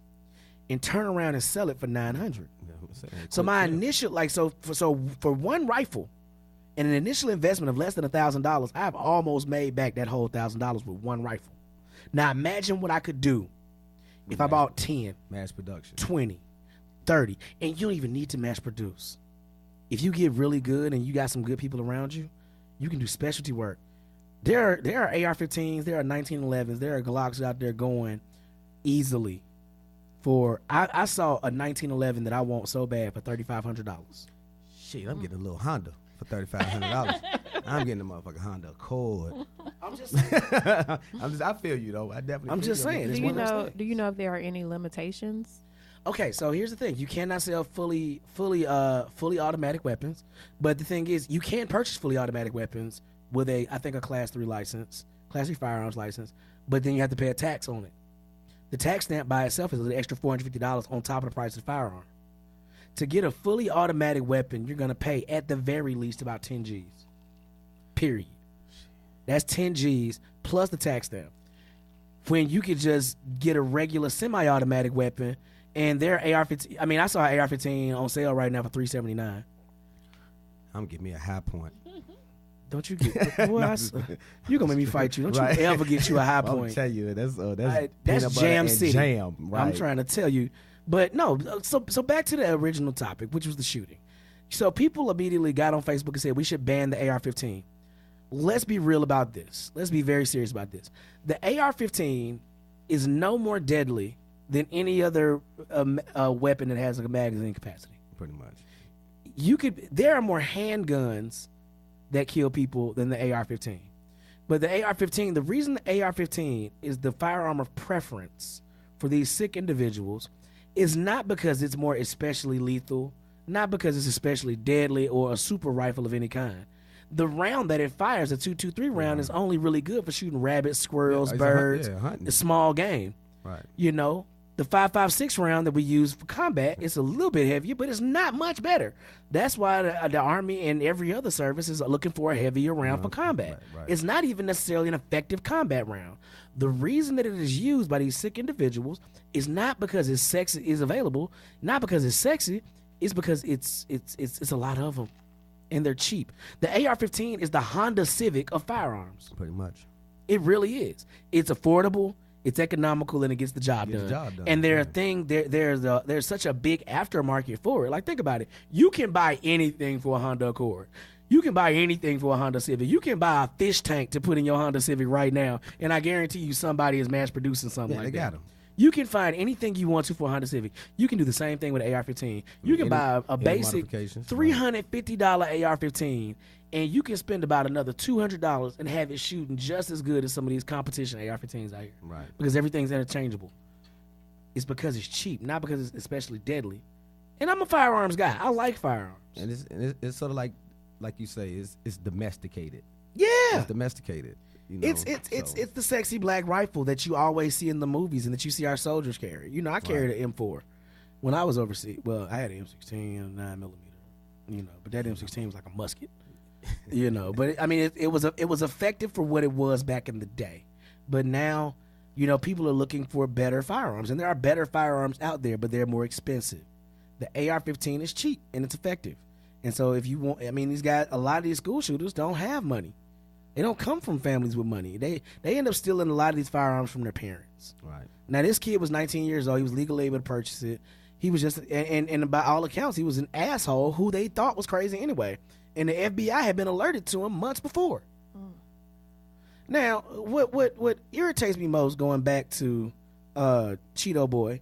Speaker 1: and turn around and sell it for $900. So my initial for one rifle and an initial investment of less than $1,000, I've almost made back that whole $1,000 with one rifle. Now imagine what I could do if I bought 10,
Speaker 2: mass production,
Speaker 1: 20, 30, and you don't even need to mass produce. If you get really good and you got some good people around you, you can do specialty work. There are AR-15s, there are 1911s, there are Glocks out there going easily for. I saw a 1911 that I want so bad for $3,500.
Speaker 2: Shit, I'm getting a little Honda for $3,500. I'm getting a motherfucking Honda Accord.
Speaker 1: I'm just saying.
Speaker 2: I feel you though. I definitely.
Speaker 1: I'm just saying.
Speaker 3: Do you know if there are any limitations?
Speaker 1: Okay, so here's the thing: you cannot sell fully automatic weapons. But the thing is, you can purchase fully automatic weapons with a Class 3 license, Class 3 firearms license. But then you have to pay a tax on it. The tax stamp by itself is an extra $450 on top of the price of the firearm. To get a fully automatic weapon, you're gonna pay at the very least about 10 G's. Period. That's 10 G's plus the tax stamp. When you could just get a regular semi-automatic weapon, and their AR-15. I mean, I saw an AR-15 on sale right now for $379.
Speaker 2: I'm getting me a High Point.
Speaker 1: Don't you get? Boy, you gonna make me fight you. Don't you ever get you a High Point?
Speaker 2: I'll tell you
Speaker 1: that's Jam City.
Speaker 2: Jam, right.
Speaker 1: I'm trying to tell you, but no. So back to the original topic, which was the shooting. So people immediately got on Facebook and said we should ban the AR-15. Let's be real about this. Let's be very serious about this. The AR-15 is no more deadly than any other weapon that has a magazine capacity.
Speaker 2: Pretty much.
Speaker 1: There are more handguns that kill people than the AR-15. But the AR-15, the reason the AR-15 is the firearm of preference for these sick individuals is not because it's more especially lethal, not because it's especially deadly or a super rifle of any kind. The round that it fires, a .223 round, is only really good for shooting rabbits, squirrels, birds, the small game.
Speaker 2: Right.
Speaker 1: You know, the .556 round that we use for combat is a little bit heavier, but it's not much better. That's why the Army and every other service is looking for a heavier round for combat.
Speaker 2: Right.
Speaker 1: It's not even necessarily an effective combat round. The reason that it is used by these sick individuals is not because it's sexy, is available, not because it's sexy, it's because it's a lot of them. and they're cheap. The AR-15 is the Honda Civic of firearms.
Speaker 2: Pretty much.
Speaker 1: It really is. It's affordable, it's economical, and it gets the job done. And there's such a big aftermarket for it. Like, think about it. You can buy anything for a Honda Accord. You can buy anything for a Honda Civic. You can buy a fish tank to put in your Honda Civic right now, and I guarantee you somebody is mass producing something like that.
Speaker 2: They got them.
Speaker 1: You can find anything you want to for a Honda Civic. You can do the same thing with an AR-15. You can buy a basic $350 AR-15, and you can spend about another $200 and have it shooting just as good as some of these competition AR-15s out here.
Speaker 2: Right.
Speaker 1: Because everything's interchangeable. It's because it's cheap, not because it's especially deadly. And I'm a firearms guy. I like firearms.
Speaker 2: And it's sort of like you say, it's domesticated.
Speaker 1: Yeah.
Speaker 2: It's domesticated. You know,
Speaker 1: it's the sexy black rifle that you always see in the movies and that you see our soldiers carry. You know, I carried an M4 when I was overseas. Well, I had an M16 and a 9mm. You know, but that M16 was like a musket. You know, but I mean, it was effective for what it was back in the day. But now, you know, people are looking for better firearms, and there are better firearms out there, but they're more expensive. The AR-15 is cheap and it's effective. And so if you want, I mean, these guys, a lot of these school shooters don't have money. They don't come from families with money. They end up stealing a lot of these firearms from their parents.
Speaker 2: Right.
Speaker 1: Now, this kid was 19 years old. He was legally able to purchase it. He was just, and by all accounts, he was an asshole who they thought was crazy anyway. And the FBI had been alerted to him months before. Now, what irritates me most, going back to Cheeto Boy,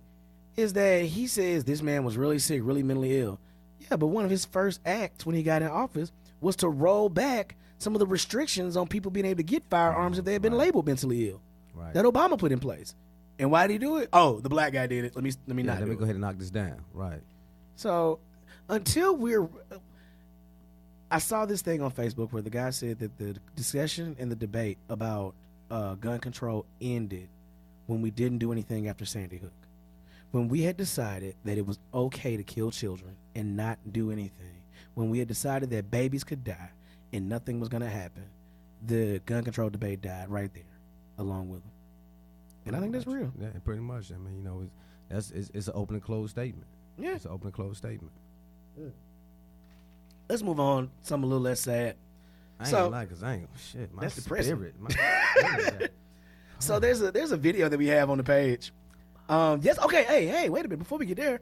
Speaker 1: is that he says this man was really sick, really mentally ill. Yeah, but one of his first acts when he got in office was to roll back some of the restrictions on people being able to get firearms if they had been labeled mentally ill.
Speaker 2: Right.
Speaker 1: That Obama put in place. And why did he do it? Oh, the black guy did it. Let me
Speaker 2: Let me go ahead and knock this down. Right.
Speaker 1: So until I saw this thing on Facebook where the guy said that the discussion and the debate about gun control ended when we didn't do anything after Sandy Hook. When we had decided that it was okay to kill children and not do anything. When we had decided that babies could die and nothing was going to happen, the gun control debate died right there along with them. And I think that's real.
Speaker 2: Yeah, pretty much. I mean, you know, it's an open and closed statement.
Speaker 1: Yeah.
Speaker 2: It's an open and closed statement.
Speaker 1: Yeah. Let's move on. Something a little less sad.
Speaker 2: I ain't gonna lie, because I ain't, shit, my
Speaker 1: that's depressing.
Speaker 2: spirit. My spirit
Speaker 1: so there's a video that we have on the page. Yes, okay, hey, wait a minute. Before we get there,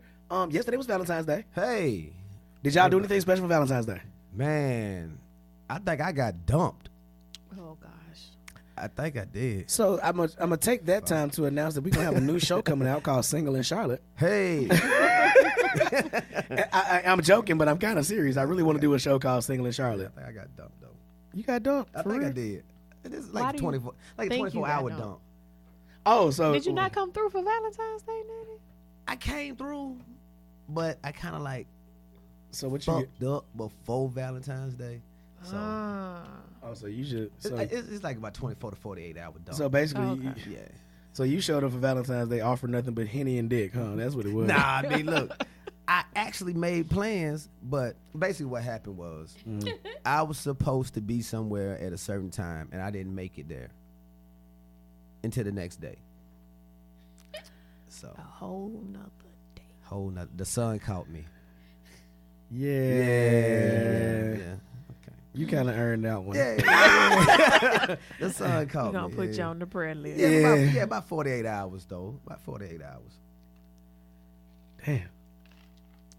Speaker 1: yesterday was Valentine's Day.
Speaker 2: Hey.
Speaker 1: Did y'all do anything special for Valentine's Day?
Speaker 2: Man, I think I got dumped.
Speaker 3: Oh gosh.
Speaker 2: I think I did.
Speaker 1: So I'm gonna take that time to announce that we're gonna have a new show coming out called Single in Charlotte.
Speaker 2: Hey.
Speaker 1: I'm joking, but I'm kind of serious. I really want to do a show called Single in Charlotte.
Speaker 2: I think I got dumped though.
Speaker 1: You got dumped?
Speaker 2: I think I did. It's like a 24-hour dump.
Speaker 1: Oh, so
Speaker 3: did you not come through for Valentine's Day, Natty?
Speaker 2: I came through, but I kind of like
Speaker 1: what you
Speaker 2: fucked up before Valentine's Day. So
Speaker 1: so you should. So
Speaker 2: it's like about 24 to 48 hour dump.
Speaker 1: So basically,
Speaker 2: yeah.
Speaker 1: So you showed up for Valentine's Day, offered nothing but Henny and dick, huh? That's what it was.
Speaker 2: Nah, I mean, look, I actually made plans, but basically what happened was I was supposed to be somewhere at a certain time, and I didn't make it there until the next day. So
Speaker 3: a whole nother day.
Speaker 2: The sun caught me.
Speaker 1: Yeah.
Speaker 2: Okay.
Speaker 1: You kind of earned that one.
Speaker 2: Yeah. The sun caught me.
Speaker 3: We're gonna put you on the prayer list.
Speaker 2: Yeah, about 48 hours though. About 48 hours.
Speaker 1: Damn.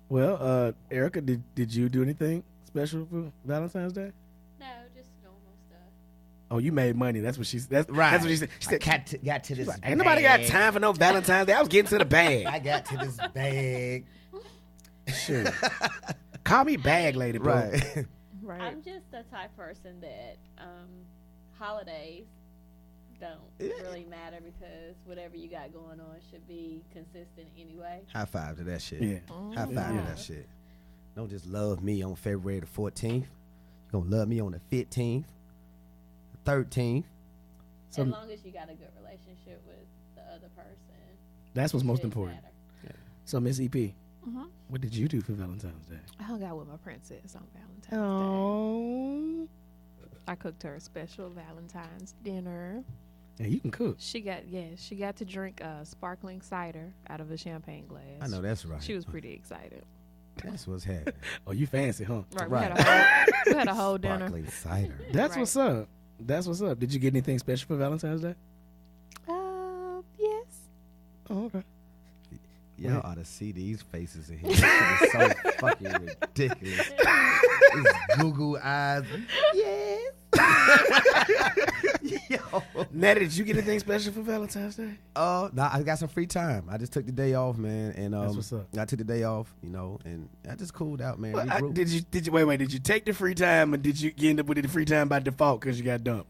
Speaker 1: Well, Erica, did you do anything special for Valentine's Day?
Speaker 4: No, just normal stuff.
Speaker 1: Oh, you made money. That's what
Speaker 2: right.
Speaker 1: That's what she said. She said,
Speaker 2: got to this.
Speaker 1: Like, ain't nobody got time for no Valentine's Day. I was getting to the bag.
Speaker 2: I got to this bag.
Speaker 1: Sure. Call me bag lady, bro.
Speaker 2: Right.
Speaker 3: Right.
Speaker 4: I'm just the type person that holidays don't really matter because whatever you got going on should be consistent anyway.
Speaker 2: High five to that shit.
Speaker 1: Yeah.
Speaker 2: High five to that shit. Don't just love me on February the 14th. You're going to love me on the 15th, the 13th.
Speaker 4: As long as you got a good relationship with the other person.
Speaker 1: That's what's most important.
Speaker 2: Yeah.
Speaker 1: So, Miss EP, what did you do for Valentine's Day?
Speaker 3: I hung out with my princess on Valentine's
Speaker 1: Oh.
Speaker 3: Day. I cooked her a special Valentine's dinner.
Speaker 1: Yeah, you can cook.
Speaker 3: She got to drink sparkling cider out of a champagne glass.
Speaker 2: I know that's right.
Speaker 3: She was pretty excited.
Speaker 2: That's what's happening.
Speaker 1: Oh, you fancy, huh?
Speaker 3: Right.
Speaker 2: Right.
Speaker 3: We had a whole dinner.
Speaker 2: Sparkling cider.
Speaker 1: That's
Speaker 3: Right.
Speaker 1: what's up. That's what's up. Did you get anything special for Valentine's Day?
Speaker 3: Yes.
Speaker 1: Oh, okay.
Speaker 2: Y'all ought to see these faces in here. This shit is so fucking ridiculous. These Google eyes. Yes. Yo.
Speaker 1: Natty, did you get anything special for Valentine's Day?
Speaker 2: Nah, I got some free time. I just took the day off, man, and
Speaker 1: That's what's up.
Speaker 2: I took the day off, and I just cooled out, man.
Speaker 1: Well,
Speaker 2: Regrouped.
Speaker 1: did you wait? Did you take the free time, or did you end up with the free time by default because you got dumped?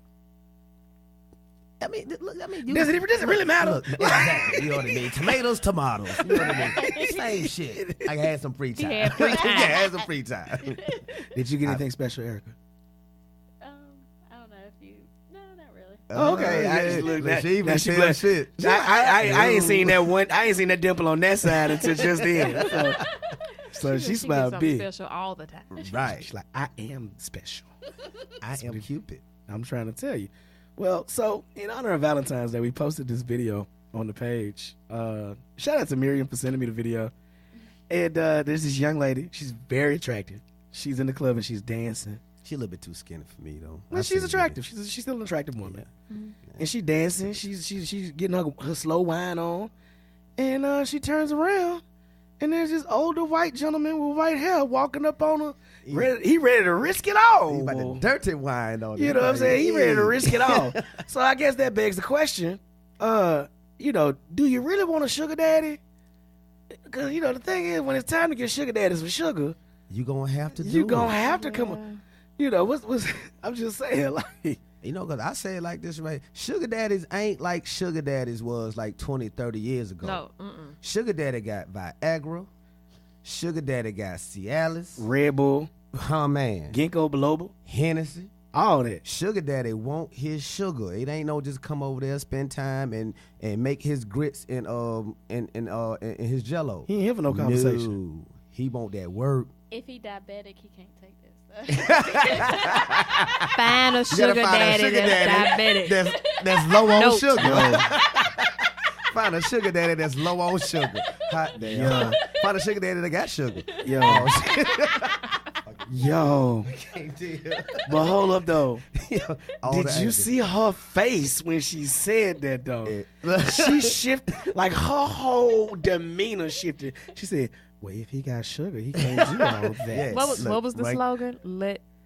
Speaker 1: Does it really matter?
Speaker 2: Look, exactly. You know what I mean? Tomatoes, tomatoes. You know what I mean? Same shit. I had some free time.
Speaker 3: He had free time.
Speaker 2: Yeah, I had some free time.
Speaker 1: Did you get anything special, Erica?
Speaker 4: I don't know if you. No, not really.
Speaker 1: Oh, okay. I just looked at
Speaker 2: She even
Speaker 1: now she
Speaker 2: said
Speaker 1: blushed.
Speaker 2: shit.
Speaker 1: I ain't seen that one. I ain't seen that dimple on that side until just then. So she
Speaker 3: gets
Speaker 1: smiled
Speaker 3: something
Speaker 1: big.
Speaker 3: special all the time.
Speaker 2: Right.
Speaker 1: She's like, I am special.
Speaker 2: I am Cupid.
Speaker 1: I'm trying to tell you. Well, so in honor of Valentine's Day, we posted this video on the page. Shout out to Miriam for sending me the video. And there's this young lady. She's very attractive. She's in the club and she's dancing.
Speaker 2: She a little bit too skinny for me, though.
Speaker 1: Well, she's attractive. She's still an attractive woman. And she dancing. She's getting her slow wine on. And she turns around. And there's this older white gentleman with white hair walking up on her. He ready to risk it all.
Speaker 2: He about to dirty wine on
Speaker 1: You know what I'm saying? He ready to risk it all. So I guess that begs the question, do you really want a sugar daddy? Because, the thing is, when it's time to get sugar daddies for sugar,
Speaker 2: You gonna have to do
Speaker 1: you going to
Speaker 2: it.
Speaker 1: have to come on. What's I'm just saying, like,
Speaker 2: Because I say it like this, right? Sugar daddies ain't like sugar daddies was like 20, 30 years ago.
Speaker 3: No.
Speaker 2: Sugar daddy got Viagra. Sugar daddy got Cialis.
Speaker 1: Red Bull,
Speaker 2: Oh, man.
Speaker 1: Ginkgo biloba,
Speaker 2: Hennessy.
Speaker 1: all that.
Speaker 2: Sugar daddy want his sugar. It ain't no just come over there, spend time, and make his grits in his jello.
Speaker 1: He ain't here for no conversation.
Speaker 2: No. He want that work.
Speaker 4: If he diabetic, he can't take this.
Speaker 3: Find a
Speaker 2: You
Speaker 3: sugar
Speaker 2: gotta find a
Speaker 3: daddy
Speaker 2: sugar
Speaker 3: that's
Speaker 2: daddy
Speaker 3: diabetic.
Speaker 2: that's low on
Speaker 3: Nope.
Speaker 2: sugar. Find a sugar daddy that's low on sugar. Hot damn.
Speaker 1: Yeah.
Speaker 2: Find a sugar daddy that got sugar.
Speaker 1: Yo. But hold up, though.
Speaker 2: All
Speaker 1: Did
Speaker 2: the
Speaker 1: you
Speaker 2: action.
Speaker 1: see her face when she said that, though?
Speaker 2: Yeah.
Speaker 1: She shifted, like her whole demeanor shifted. She said, well, if he got sugar, he can't do all that.
Speaker 2: Yes.
Speaker 3: What was the
Speaker 2: Right.
Speaker 3: slogan?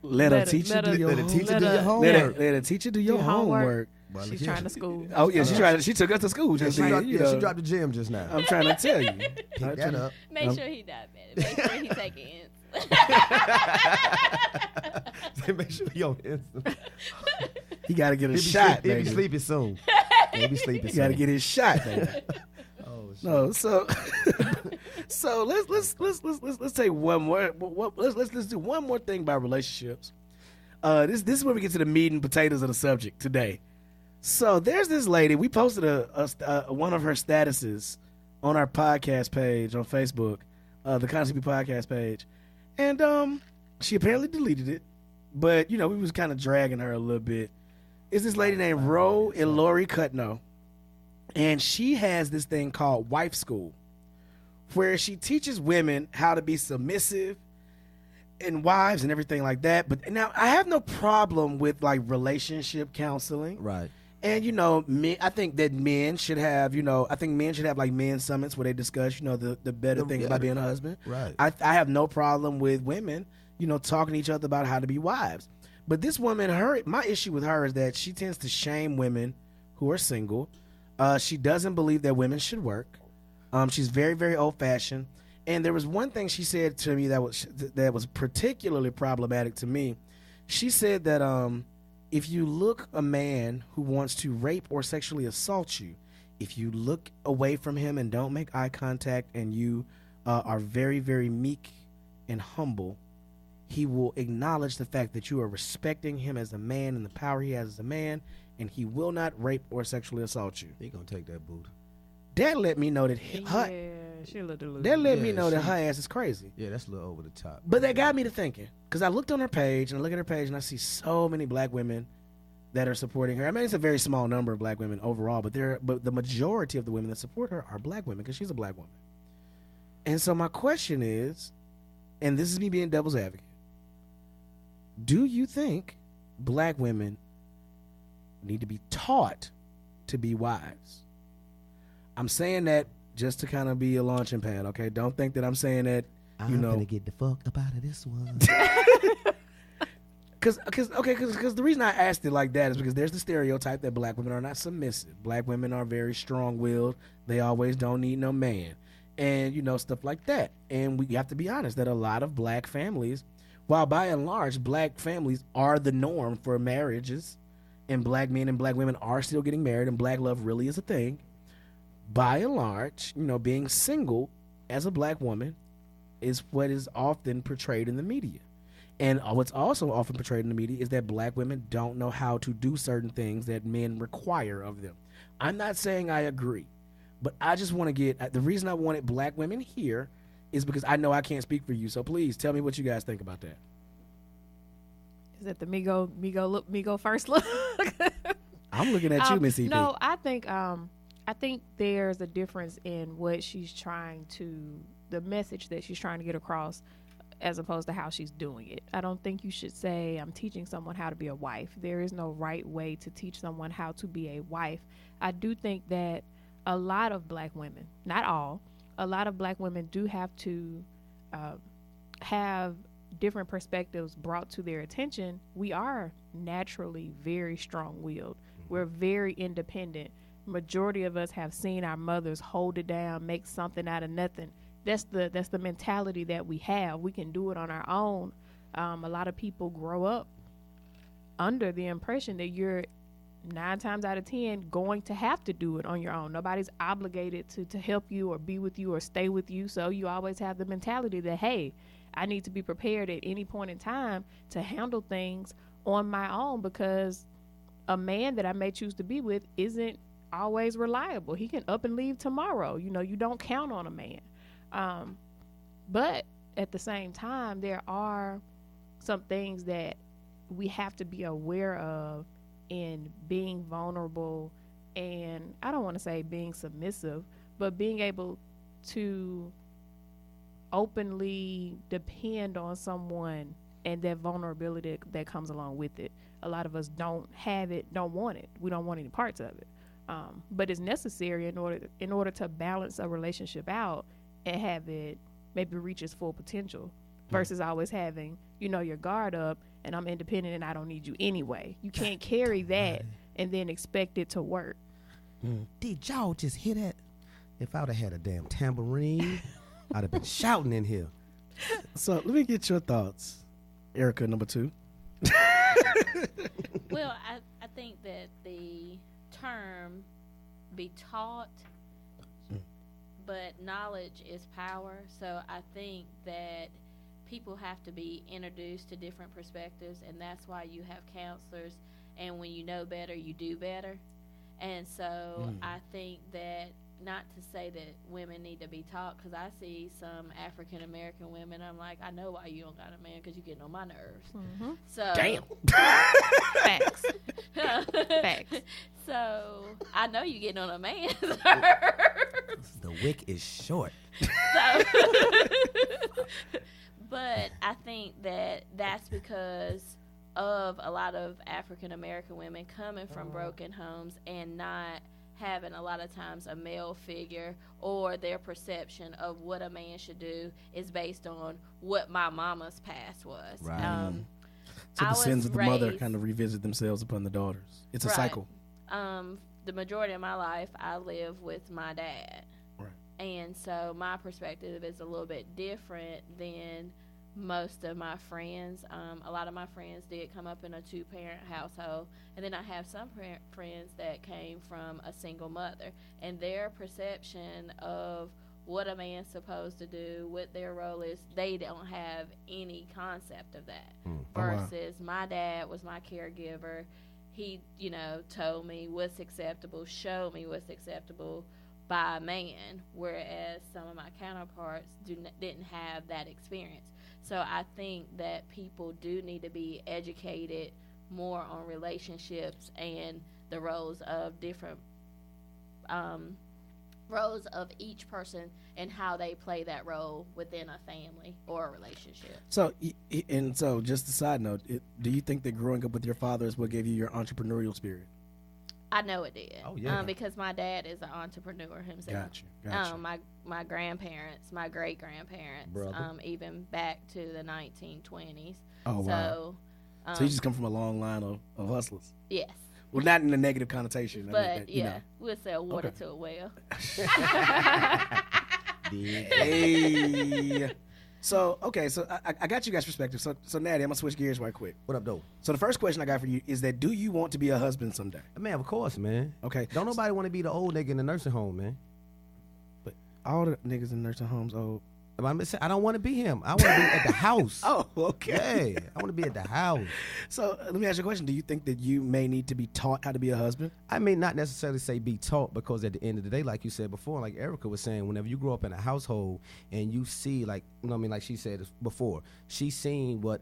Speaker 1: Let a teacher do your
Speaker 2: Let a
Speaker 1: homework.
Speaker 2: teacher do your
Speaker 1: Let
Speaker 2: homework.
Speaker 1: a teacher do your homework.
Speaker 2: Well,
Speaker 3: She's
Speaker 2: look
Speaker 3: trying
Speaker 2: here.
Speaker 3: to school.
Speaker 1: Oh, yeah, she took us to school.
Speaker 2: Yeah,
Speaker 1: Just
Speaker 2: she
Speaker 1: saying,
Speaker 2: dropped,
Speaker 1: you
Speaker 2: yeah, she
Speaker 1: know.
Speaker 2: dropped the gym just now.
Speaker 1: I'm trying to tell you.
Speaker 2: Pick that up.
Speaker 4: Make sure he diabetic. Make sure he taking insulin.
Speaker 2: Make sure you don't answer.
Speaker 1: He got to get a shot,
Speaker 2: He'll be
Speaker 1: baby.
Speaker 2: sleepy soon. He'll be sleepy
Speaker 1: He
Speaker 2: soon.
Speaker 1: got to get his shot, baby.
Speaker 2: Oh, shit.
Speaker 1: No, so let's take one more. Let's do one more thing about relationships. This is where we get to the meat and potatoes of the subject today. So there's this lady. We posted one of her statuses on our podcast page on Facebook, the Constantly podcast page, and she apparently deleted it. But we was kind of dragging her a little bit. It's this lady named Ro Ilori Cutno, and she has this thing called Wife School, where she teaches women how to be submissive and wives and everything like that. But now I have no problem with like relationship counseling.
Speaker 2: Right.
Speaker 1: And I think that men should have, like men's summits where they discuss, the better things about being a husband.
Speaker 2: Right.
Speaker 1: I have no problem with women, talking to each other about how to be wives. But this woman, my issue with her is that she tends to shame women who are single. She doesn't believe that women should work. She's very, very old-fashioned. And there was one thing she said to me that was particularly problematic to me. She said that if you look a man who wants to rape or sexually assault you, if you look away from him and don't make eye contact and you are very, very meek and humble, he will acknowledge the fact that you are respecting him as a man and the power he has as a man, and he will not rape or sexually assault you.
Speaker 2: He gonna take that boot.
Speaker 1: That let me know that
Speaker 3: She a little delusional.
Speaker 1: that let me
Speaker 2: Yeah,
Speaker 1: know that
Speaker 2: she-
Speaker 1: her ass is crazy.
Speaker 2: Yeah, that's a little over the top.
Speaker 1: But that got me to thinking, because I looked on her page and I look at her page and I see so many black women that are supporting her. I mean, it's a very small number of black women overall, but the majority of the women that support her are black women because she's a black woman. And so my question is, and this is me being devil's advocate, do you think black women need to be taught to be wives? I'm saying that just to kind of be a launching pad, okay? Don't think that I'm saying that,
Speaker 2: I'm gonna get the fuck up out of this one.
Speaker 1: Because the reason I asked it like that is because there's the stereotype that black women are not submissive. Black women are very strong-willed. They always don't need no man. And, stuff like that. And we have to be honest that a lot of black families, while by and large black families are the norm for marriages, and black men and black women are still getting married, and black love really is a thing, by and large, being single as a black woman is what is often portrayed in the media. And what's also often portrayed in the media is that black women don't know how to do certain things that men require of them. I'm not saying I agree, but I just want to get, the reason I wanted black women here is because I know I can't speak for you. So please tell me what you guys think about that.
Speaker 3: Is that the Migo first look?
Speaker 1: I'm looking at you, Miss EP.
Speaker 3: No, I think there's a difference in what she's trying to, the message that she's trying to get across, as opposed to how she's doing it. I don't think you should say, I'm teaching someone how to be a wife. There is no right way to teach someone how to be a wife. I do think that a lot of black women, not all, a lot of black women do have to have different perspectives brought to their attention. We are naturally very strong-willed. We're very independent. Majority of us have seen our mothers hold it down, make something out of nothing. That's the mentality that we have. We can do it on our own. A lot of people grow up under the impression that you're 9 times out of 10 going to have to do it on your own. Nobody's obligated to help you or be with you or stay with you. So you always have the mentality that, hey, I need to be prepared at any point in time to handle things on my own, because a man that I may choose to be with isn't always reliable. He can up and leave tomorrow. You don't count on a man. But at the same time, there are some things that we have to be aware of in being vulnerable, and I don't want to say being submissive, but being able to openly depend on someone and that vulnerability that comes along with it. A lot of us don't have it, don't want it. We don't want any parts of it. But it's necessary in order to balance a relationship out and have it maybe reach its full potential, versus always having, your guard up and I'm independent and I don't need you anyway. You can't carry that and then expect it to work.
Speaker 2: Did y'all just hear that? If I would have had a damn tambourine, I'd have been shouting in here.
Speaker 1: So let me get your thoughts, Erica, number 2.
Speaker 4: Well, I think that the term be taught, but knowledge is power. So I think that people have to be introduced to different perspectives, and that's why you have counselors, and when you know better, you do better. And so I think that, not to say that women need to be taught, because I see some African American women, I'm like, I know why you don't got a man, because you're getting on my nerves.
Speaker 3: Mm-hmm.
Speaker 4: So
Speaker 1: damn.
Speaker 3: Facts. Facts.
Speaker 4: So I know you're getting on a man's nerves.
Speaker 2: The wick is short.
Speaker 4: So, but I think that that's because of a lot of African American women coming from broken homes and not having a lot of times a male figure, or their perception of what a man should do is based on what my mama's past was.
Speaker 2: Right.
Speaker 1: So the sins of the mother kind of revisit themselves upon the daughters. It's a cycle.
Speaker 4: The majority of my life, I live with my dad.
Speaker 1: Right.
Speaker 4: And so my perspective is a little bit different than most of my friends. A lot of my friends did come up in a 2-parent household, and then I have some friends that came from a single mother, and their perception of what a man's supposed to do, what their role is, they don't have any concept of that. Versus my dad was my caregiver. He, told me what's acceptable, showed me what's acceptable by a man, whereas some of my counterparts didn't have that experience. So I think that people do need to be educated more on relationships and the roles of different roles of each person and how they play that role within a family or a relationship.
Speaker 1: So, so just a side note, do you think that growing up with your father is what gave you your entrepreneurial spirit?
Speaker 4: I know it did.
Speaker 2: Oh, yeah.
Speaker 4: Because my dad is an entrepreneur himself.
Speaker 1: Gotcha.
Speaker 4: My grandparents, my great grandparents, even back to the 1920s.
Speaker 1: Oh, wow. So you just come from a long line of hustlers.
Speaker 4: Yes.
Speaker 1: Well, not in a negative connotation.
Speaker 4: But we'll sell water to a well.
Speaker 1: Hey. So I got you guys' perspective. So Natty, I'm gonna switch gears right quick.
Speaker 2: What up, though?
Speaker 1: So the first question I got for you is that do you want to be a husband someday?
Speaker 2: Man, of course, man.
Speaker 1: Okay.
Speaker 2: Don't nobody want to be the old nigga in the nursing home, man.
Speaker 1: But all the niggas in nursing homes old.
Speaker 2: I don't want to be him. I want to be at the house.
Speaker 1: Oh, okay.
Speaker 2: Yeah, I want to be at the house.
Speaker 1: So let me ask you a question. Do you think that you may need to be taught how to be a husband?
Speaker 2: I mean, not necessarily say be taught, because at the end of the day, like you said before, like Erica was saying, whenever you grow up in a household and you see, like, you know what I mean, like she said before, she's seen what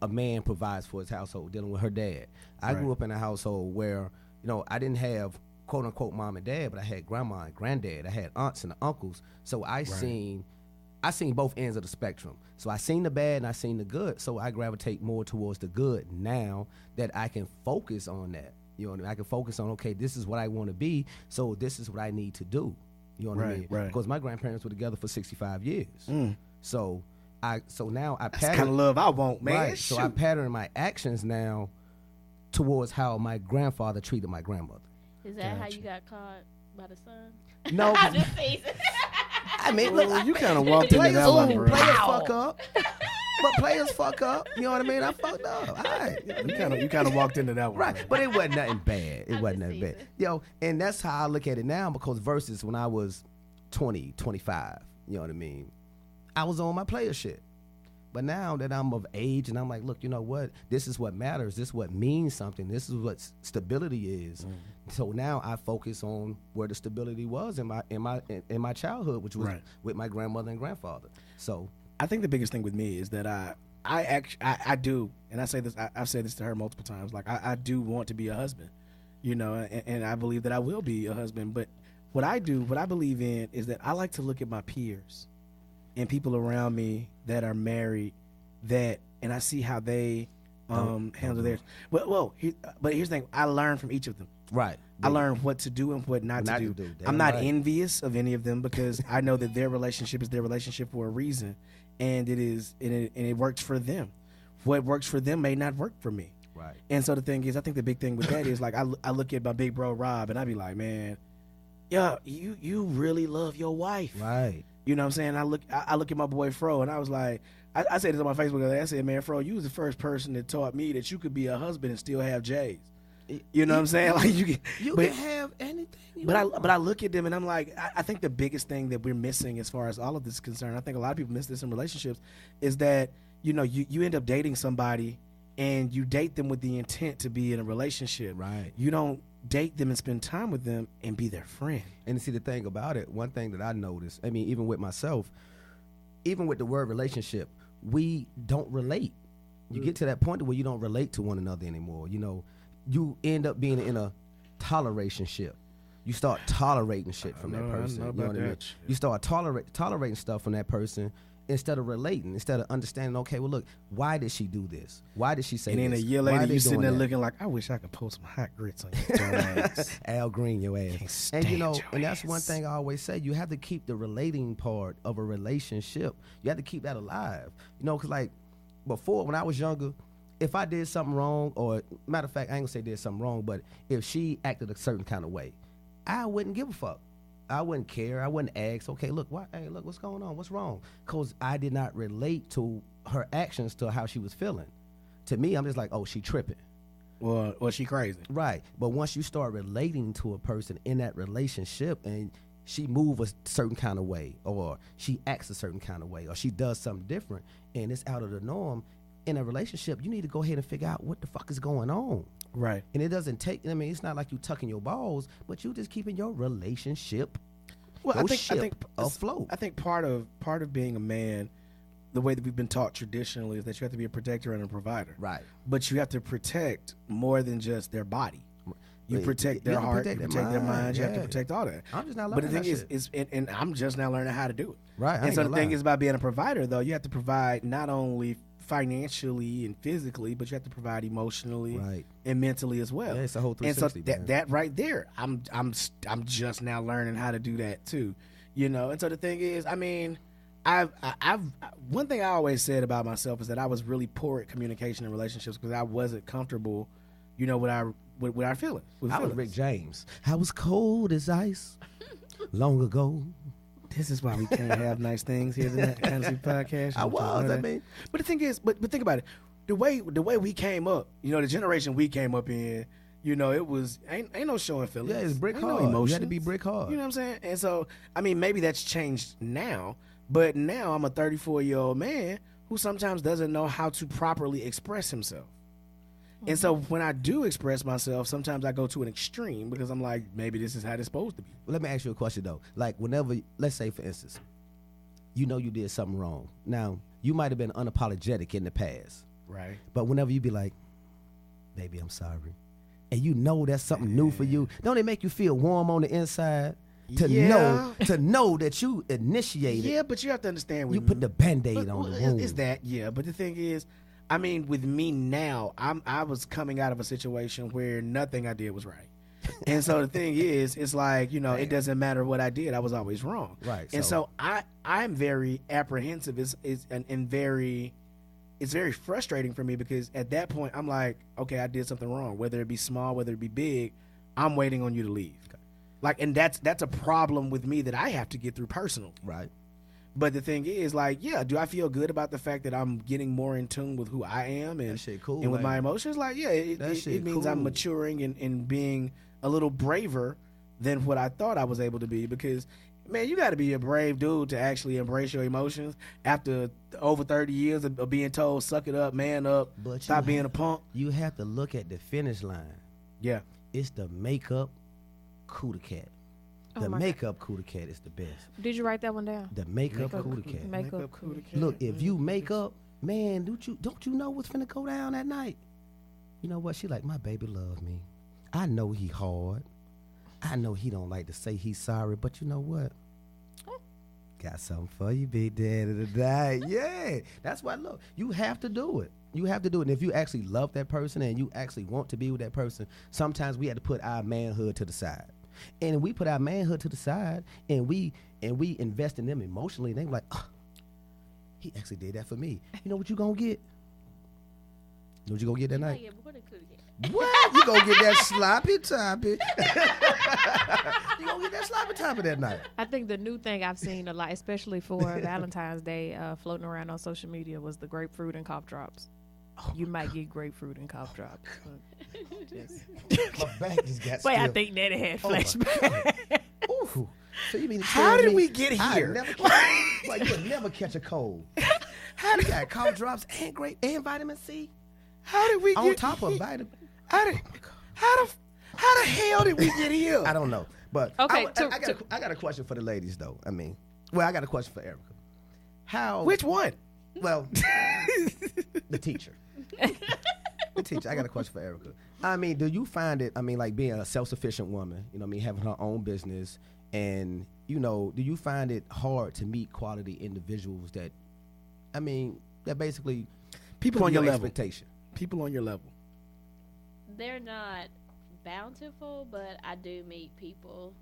Speaker 2: a man provides for his household, dealing with her dad. I grew up in a household where, you know, I didn't have quote unquote mom and dad, but I had grandma and granddad. I had aunts and uncles. So I seen both ends of the spectrum. So I seen the bad and I seen the good. So I gravitate more towards the good now that I can focus on that. You know what I mean? I can focus on, okay, this is what I want to be, so this is what I need to do. You know what I mean?
Speaker 1: Right.
Speaker 2: Because my grandparents were together for 65 years. So now I
Speaker 1: That's the kind of love I want, man.
Speaker 2: Right. So I pattern my actions now towards how my grandfather treated my grandmother.
Speaker 4: Is that how you got caught by the sun?
Speaker 2: No.
Speaker 4: I just teasing.
Speaker 2: I mean, look,
Speaker 1: you kind of walked into that one, bro.
Speaker 2: Players fuck up. But players fuck up. You know what I mean? I fucked up. All right.
Speaker 1: You kind of walked into that one.
Speaker 2: Right.
Speaker 1: Bro.
Speaker 2: But it wasn't nothing bad. It wasn't nothing bad. Yo, and that's how I look at it now, because versus when I was 20, 25, you know what I mean? I was on my player shit. But now that I'm of age and I'm like, look, you know what? This is what matters. This is what means something. This is what stability is. So now I focus on where the stability was in my childhood, which was with my grandmother and grandfather. So
Speaker 1: I think the biggest thing with me is that I do, and I say this, I've said this to her multiple times. Like I do want to be a husband, you know, and I believe that I will be a husband. But what I believe in is that I like to look at my peers and people around me that are married, and I see how they handle theirs. But here's the thing: I learn from each of them.
Speaker 2: Right.
Speaker 1: I learn what to do and what not to do. I'm not envious of any of them, because I know that their relationship is their relationship for a reason, and it works for them. What works for them may not work for me.
Speaker 2: Right.
Speaker 1: And so the thing is, I think the big thing with that is, like, I look at my big bro Rob, and I be like, man, yeah, you really love your wife.
Speaker 2: Right.
Speaker 1: You know what I'm saying? I look at my boy Fro, and I was like, I said this on my Facebook the other day. I said, man, Fro, you was the first person that taught me that you could be a husband and still have J's. You know what I'm saying? Like you
Speaker 2: can have anything.
Speaker 1: But I look at them and I'm like, I think the biggest thing that we're missing as far as all of this is concerned, I think a lot of people miss this in relationships, is that, you know, you end up dating somebody and you date them with the intent to be in a relationship.
Speaker 2: Right.
Speaker 1: You don't date them and spend time with them and be their friend.
Speaker 2: And see, the thing about it, one thing that I noticed, I mean, even with myself, even with the word relationship, we don't relate. You get to that point where you don't relate to one another anymore. You know, you end up being in a toleration ship. You start tolerating shit from that person. You know what I mean? You start tolerating stuff from that person instead of relating, instead of understanding, okay, well, look, why did she do this? Why did she say this?
Speaker 1: And then a year later, you sitting there looking like, I wish I could pour some hot grits on your ass.
Speaker 2: Al Green, your ass. And, you know, and that's one thing I always say. You have to keep the relating part of a relationship. You have to keep that alive. You know, because, like, before, when I was younger, if I did something wrong, or matter of fact, I ain't gonna say did something wrong, but if she acted a certain kind of way, I wouldn't give a fuck. I wouldn't care. I wouldn't ask, okay, look, what's going on? What's wrong? Because I did not relate to her actions to how she was feeling. To me, I'm just like, oh, she tripping.
Speaker 1: Well, she crazy.
Speaker 2: Right. But once you start relating to a person in that relationship and she move a certain kind of way, or she acts a certain kind of way, or she does something different, and it's out of the norm, in a relationship, you need to go ahead and figure out what the fuck is going on.
Speaker 1: Right.
Speaker 2: And it doesn't take, I mean, it's not like you tucking your balls, but you just keeping your relationship
Speaker 1: I think
Speaker 2: afloat.
Speaker 1: I think part of being a man, the way that we've been taught traditionally, is that you have to be a protector and a provider.
Speaker 2: Right.
Speaker 1: But you have to protect more than just their body. You protect their heart, you protect their mind, you have to
Speaker 2: yeah.
Speaker 1: protect all that.
Speaker 2: I'm just not
Speaker 1: But
Speaker 2: learning
Speaker 1: the thing
Speaker 2: that
Speaker 1: is,
Speaker 2: shit.
Speaker 1: and I'm just now learning how to do it.
Speaker 2: Right. I
Speaker 1: And
Speaker 2: ain't
Speaker 1: so the
Speaker 2: gonna
Speaker 1: thing
Speaker 2: lie.
Speaker 1: is about being a provider, though, you have to provide not only financially and physically, but you have to provide emotionally
Speaker 2: Right.
Speaker 1: and mentally as well.
Speaker 2: Yeah, it's a whole
Speaker 1: And so
Speaker 2: 360, man.
Speaker 1: that right there, I'm just now learning how to do that too, you know. And so the thing is, I mean, I've one thing I always said about myself is that I was really poor at communication and relationships because I wasn't comfortable, you know, with our feelings.
Speaker 2: I was Rick James. I was cold as ice long ago.
Speaker 1: This is why we can't have nice things here in the Fantasy Podcast.
Speaker 2: I was. I mean,
Speaker 1: but the thing is, but think about it. The way we came up, you know, the generation we came up in, you know, it was ain't no showing feelings.
Speaker 2: yeah, it's brick
Speaker 1: Ain't
Speaker 2: hard.
Speaker 1: No
Speaker 2: You
Speaker 1: emotions.
Speaker 2: had to be brick hard.
Speaker 1: You know what I'm saying? And so, I mean, maybe that's changed now, but now I'm a 34-year-old man who sometimes doesn't know how to properly express himself. And so when I do express myself, sometimes I go to an extreme because I'm like, maybe this is how it's supposed to be.
Speaker 2: Let me ask you a question though. Like whenever, let's say for instance, you know you did something wrong. Now you might have been unapologetic in the past,
Speaker 1: Right.
Speaker 2: but whenever you be like, "Baby, I'm sorry," and you know that's something new for you, don't it make you feel warm on the inside to know that you initiated?
Speaker 1: Yeah, but you have to understand.
Speaker 2: You
Speaker 1: with
Speaker 2: put the Band-Aid
Speaker 1: But,
Speaker 2: on
Speaker 1: well,
Speaker 2: the wound.
Speaker 1: Is that, yeah. But the thing is, I mean, with me now, I was coming out of a situation where nothing I did was right. And so the thing is, it's like, you know, it doesn't matter what I did, I was always wrong.
Speaker 2: Right.
Speaker 1: And so I'm very apprehensive and very, it's very frustrating for me because at that point I'm like, okay, I did something wrong, whether it be small, whether it be big, I'm waiting on you to leave. Like, and that's a problem with me that I have to get through personally.
Speaker 2: Right.
Speaker 1: But the thing is, like, yeah, do I feel good about the fact that I'm getting more in tune with who I am and,
Speaker 2: That shit cool,
Speaker 1: and with
Speaker 2: man.
Speaker 1: my emotions? Like, yeah, it means I'm
Speaker 2: cool.
Speaker 1: maturing and being a little braver than what I thought I was able to be. Because, man, you got to be a brave dude to actually embrace your emotions after over 30 years of being told, suck it up, man up,
Speaker 2: But
Speaker 1: stop
Speaker 2: you
Speaker 1: being
Speaker 2: have-
Speaker 1: a punk.
Speaker 2: You have to look at the finish line.
Speaker 1: Yeah.
Speaker 2: It's the makeup cootie cat. The
Speaker 3: Oh my
Speaker 2: makeup cootie cat is the best.
Speaker 3: Did you write that one down?
Speaker 2: The makeup
Speaker 3: Makeup
Speaker 2: cootie cat.
Speaker 3: Makeup
Speaker 1: cootie
Speaker 3: cootie.
Speaker 2: Look, if you make up, man, don't you know what's finna go down that night? You know what? She like, my baby love me. I know he hard. I know he don't like to say he's sorry, but you know what? Got something for you, big daddy tonight. Yeah. That's why, look, you have to do it. You have to do it. And if you actually love that person and you actually want to be with that person, sometimes we have to put our manhood to the side. And we put our manhood to the side and we invest in them emotionally. They like, oh, he actually did that for me. You know what you gonna get? You know what you gonna get that night?
Speaker 4: Yeah, what a cootie cat.
Speaker 2: What? You gonna get that sloppy toppy. You gonna get that sloppy toppy that night.
Speaker 3: I think the new thing I've seen a lot, especially for Valentine's Day, floating around on social media, was the grapefruit and cough drops. You might get grapefruit and cough drops. but just-
Speaker 2: My back just got
Speaker 3: Wait, I
Speaker 2: stiff.
Speaker 3: think Natty had
Speaker 2: Oh my
Speaker 3: flashbacks.
Speaker 2: Ooh. So you mean to
Speaker 1: How
Speaker 2: tell
Speaker 1: did
Speaker 2: me
Speaker 1: we get
Speaker 2: I
Speaker 1: here?
Speaker 2: never catch, well, you would never catch a cold. You got cough drops and grape and vitamin C
Speaker 1: How did we
Speaker 2: on
Speaker 1: get
Speaker 2: top of vitamin.
Speaker 1: How the hell did we get here?
Speaker 2: I don't know, but
Speaker 3: Okay,
Speaker 2: I got a question for the ladies though. I mean, well, I got a question for Erica. How?
Speaker 1: Which one?
Speaker 2: Well, the teacher. The teacher. I got a question for Erica. I mean, do you find it? I mean, like being a self-sufficient woman. You know, what I mean, having her own business, and you know, do you find it hard to meet quality individuals that, I mean, that basically
Speaker 1: People
Speaker 2: put
Speaker 1: on your level.
Speaker 2: expectation?
Speaker 1: People on your level.
Speaker 4: They're not bountiful, but I do meet people,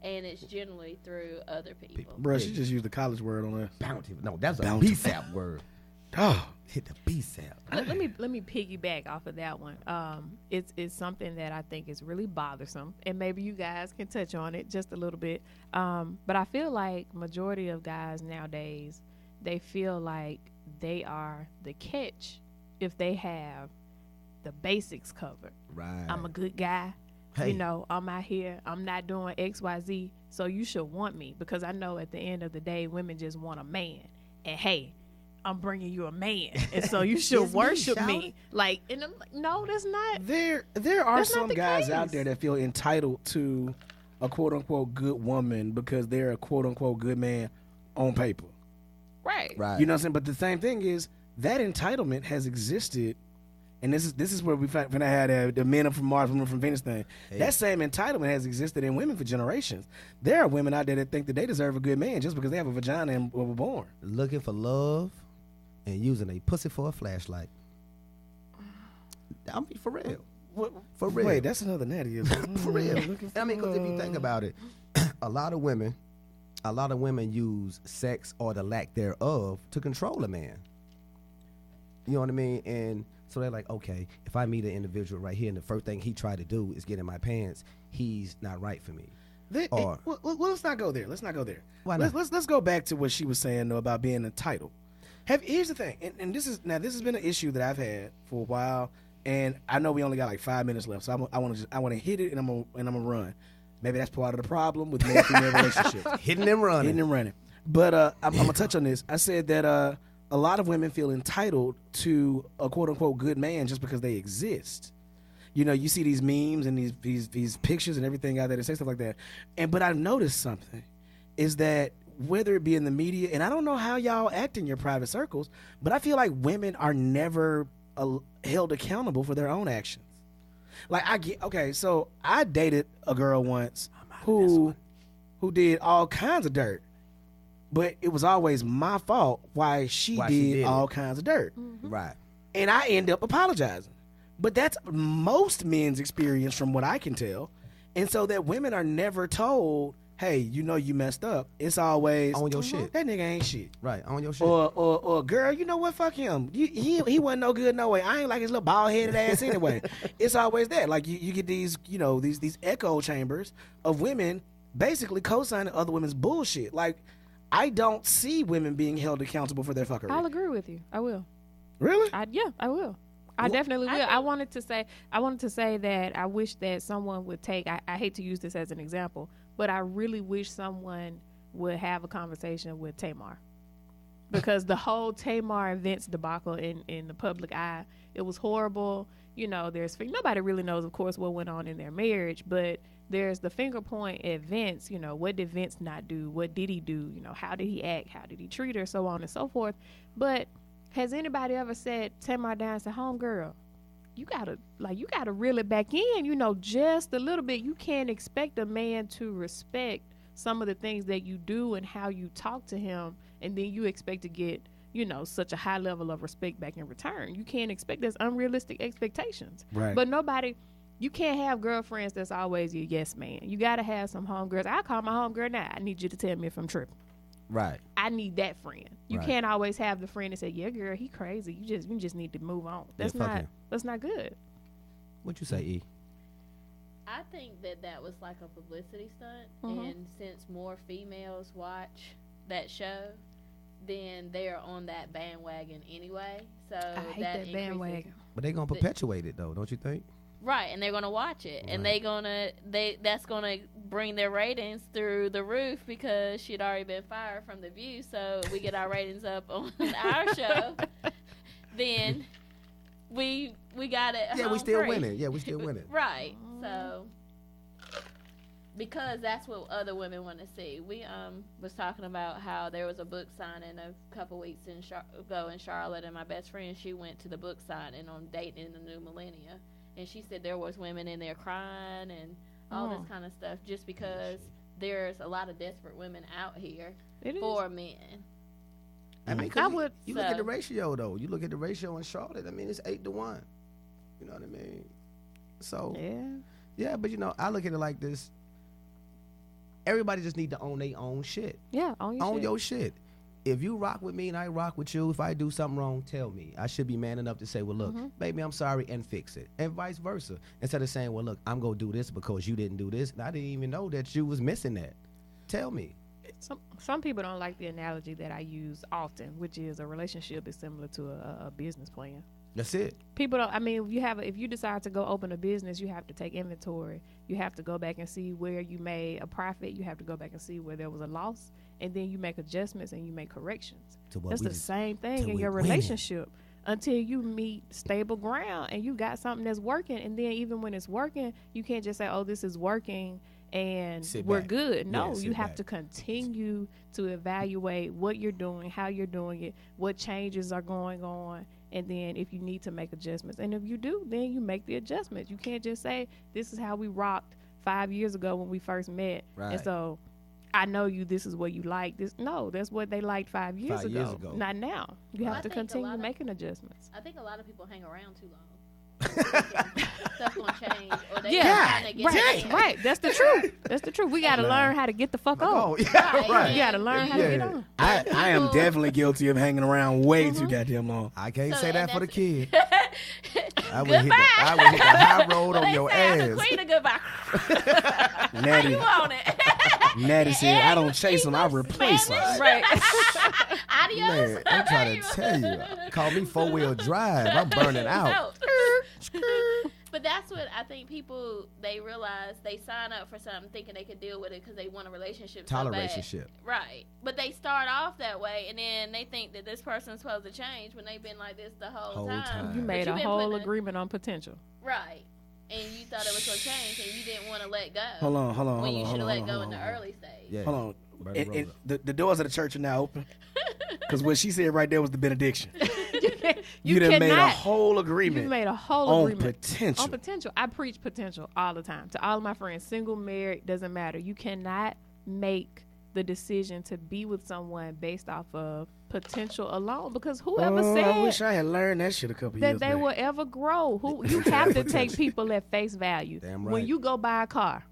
Speaker 4: and it's generally through other people.
Speaker 1: Bro,
Speaker 2: Yeah.
Speaker 1: she just used the college word on us.
Speaker 2: Bounty. No, that's a
Speaker 1: Bountiful.
Speaker 2: BSAP word.
Speaker 1: Oh,
Speaker 2: Hit the BSAP.
Speaker 3: let me piggyback off of that one. It's something that I think is really bothersome, and maybe you guys can touch on it just a little bit. But I feel like majority of guys nowadays, they feel like they are the catch if they have the basics covered.
Speaker 2: Right.
Speaker 3: I'm a good guy.
Speaker 2: Hey.
Speaker 3: You know, I'm out here. I'm not doing X, Y, Z. So you should want me because I know at the end of the day, women just want a man. And hey, I'm bringing you a man, and so you should
Speaker 2: It's me,
Speaker 3: worship
Speaker 2: shout
Speaker 3: me.
Speaker 2: it.
Speaker 3: Like, and I'm like, no, that's not.
Speaker 1: there are
Speaker 3: That's not
Speaker 1: some
Speaker 3: the
Speaker 1: guys out
Speaker 3: case.
Speaker 1: there that feel entitled to a quote unquote good woman because they're a quote unquote good man on paper.
Speaker 3: Right.
Speaker 2: Right.
Speaker 1: You know what I'm saying? But the same thing is that entitlement has existed And this is where when I had the men are from Mars, women from Venus thing.
Speaker 2: Hey.
Speaker 1: That same entitlement has existed in women for generations. There are women out there that think that they deserve a good man just because they have a vagina and were born.
Speaker 2: Looking for love and using a pussy for a flashlight. I mean, for real. For real.
Speaker 1: Wait, that's another Natty. Isn't it?
Speaker 2: For real. I mean, because if you think about it, a lot of women use sex or the lack thereof to control a man. You know what I mean? And so they're like, okay, if I meet an individual right here and the first thing he tried to do is get in my pants, he's not right for me.
Speaker 1: Well, let's not go there. Let's not go there.
Speaker 2: Why not?
Speaker 1: Let's go back to what she was saying though about being entitled. Here's the thing, and this has been an issue that I've had for a while, and I know we only got like 5 minutes left, so I want to hit it and I'm gonna run. Maybe that's part of the problem with male-female relationships.
Speaker 2: Hitting and running.
Speaker 1: But I'm gonna touch on this. I said that a lot of women feel entitled to a quote-unquote good man just because they exist. You know, you see these memes and these pictures and everything out there that say stuff like that. But I've noticed something is that whether it be in the media, and I don't know how y'all act in your private circles, but I feel like women are never held accountable for their own actions. Like so I dated a girl once who did all kinds of dirt. But it was always my fault why she did all kinds of dirt.
Speaker 2: Mm-hmm. Right.
Speaker 1: And I end up apologizing. But that's most men's experience from what I can tell. And so that women are never told, hey, you know you messed up. It's always
Speaker 2: on your shit.
Speaker 1: That nigga ain't shit.
Speaker 2: Right, on your shit.
Speaker 1: Or girl, you know what? Fuck him. He wasn't no good no way. I ain't like his little bald headed ass anyway. It's always that. Like you get these, these echo chambers of women basically co-signing other women's bullshit. Like, I don't see women being held accountable for their fuckery.
Speaker 3: I'll agree with you. I will.
Speaker 1: Really?
Speaker 3: I will. I definitely will. I wanted to say that I wish that someone would take, I hate to use this as an example, but I really wish someone would have a conversation with Tamar. Because the whole Tamar events debacle in the public eye, it was horrible. Nobody really knows, of course, what went on in their marriage, but there's the finger point at Vince. What did Vince not do? What did he do? How did he act? How did he treat her? So on and so forth. But has anybody ever said, Tamar down and said, homegirl, you gotta reel it back in, just a little bit. You can't expect a man to respect some of the things that you do and how you talk to him, and then you expect to get, such a high level of respect back in return. You can't expect, there's unrealistic expectations.
Speaker 1: Right.
Speaker 3: But you can't have girlfriends that's always your yes man. You got to have some homegirls. I call my homegirl now. I need you to tell me if I'm tripping.
Speaker 2: Right.
Speaker 3: I need that friend. You can't always have the friend that say, yeah, girl, he crazy. You just need to move on. That's not good.
Speaker 2: What you say, E?
Speaker 4: I think that was like a publicity stunt.
Speaker 3: Mm-hmm.
Speaker 4: And since more females watch that show, then they're on that bandwagon anyway. So
Speaker 3: I hate that bandwagon.
Speaker 2: But they're going to perpetuate it, though, don't you think?
Speaker 4: Right, and they're gonna watch it, and that's gonna bring their ratings through the roof because she'd already been fired from The View. So we get our ratings up on our show, then we got it.
Speaker 2: Yeah, we still winning. Yeah, we still winning.
Speaker 4: Right. So because that's what other women want to see. We was talking about how there was a book signing a couple weeks ago in Charlotte, and my best friend, she went to the book signing on Dating in the New Millennia. And she said there was women in there crying and all this kind of stuff just because there's a lot of desperate women out here for men.
Speaker 2: I mean, you look at the ratio, though. You look at the ratio in Charlotte. I mean, it's 8-1. You know what I mean? So, yeah, but, I look at it like this. Everybody just need to own their own shit.
Speaker 3: Yeah, own
Speaker 2: your shit. If you rock with me and I rock with you, if I do something wrong, tell me. I should be man enough to say, well, look, baby, I'm sorry, and fix it. And vice versa. Instead of saying, well, look, I'm going to do this because you didn't do this. And I didn't even know that you was missing that. Tell me.
Speaker 3: Some people don't like the analogy that I use often, which is a relationship is similar to a business plan.
Speaker 2: That's it.
Speaker 3: People don't. I mean, if you decide to go open a business, you have to take inventory. You have to go back and see where you made a profit. You have to go back and see where there was a loss, and then you make adjustments and you make corrections. That's the same thing in your relationship until you meet stable ground and you got something that's working. And then even when it's working, you can't just say, "Oh, this is working." And we're good. No, you have to continue to evaluate what you're doing, how you're doing it, what changes are going on, And then if you need to make adjustments, and if you do, then you make the adjustments. You can't just say, this is how we rocked 5 years ago when we first met.
Speaker 2: Right.
Speaker 3: And so I know you, this is what you like. No, that's what they liked 5 years ago. Not now. You have to continue making adjustments.
Speaker 4: I think a lot of people hang around too long. Stuff gonna change, or they trying to get
Speaker 3: right. That's the truth. That's the truth. We gotta learn how to get the fuck on.
Speaker 2: Right.
Speaker 3: You gotta learn how to get on.
Speaker 1: I am definitely guilty of hanging around way too goddamn long.
Speaker 2: I can't say that for the kid. I would hit the high road on your ass.
Speaker 4: The queen of goodbye.
Speaker 1: Natty,
Speaker 4: You want it?
Speaker 1: Natty said, I don't chase them, I replace them.
Speaker 3: Right.
Speaker 4: Adios.
Speaker 2: Man, I'm trying to tell you. Call me 4-wheel drive. I'm burning out.
Speaker 4: But that's what I think people, they realize they sign up for something thinking they can deal with it because they want a relationship
Speaker 2: Toleration.
Speaker 4: Right. But they start off that way and then they think that this person's supposed to change when they've been like this the whole time.
Speaker 3: You made a whole agreement on potential.
Speaker 4: Right. And you thought it was going to change and you didn't want to let go.
Speaker 1: Hold on.
Speaker 4: When you should have let go in the early stage.
Speaker 2: Yeah.
Speaker 1: Hold on. The doors of the church are now open. Because what she said right there was the benediction. You done made a whole agreement.
Speaker 3: You made a whole agreement.
Speaker 1: Potential.
Speaker 3: On potential. I preach potential all the time. To all of my friends, single, married, doesn't matter. You cannot make the decision to be with someone based off of potential alone, because whoever said
Speaker 1: I wish I had learned that shit a couple years
Speaker 3: that they
Speaker 1: back.
Speaker 3: will ever grow. You have to take people at face value.
Speaker 2: Damn right.
Speaker 3: When you go buy a car,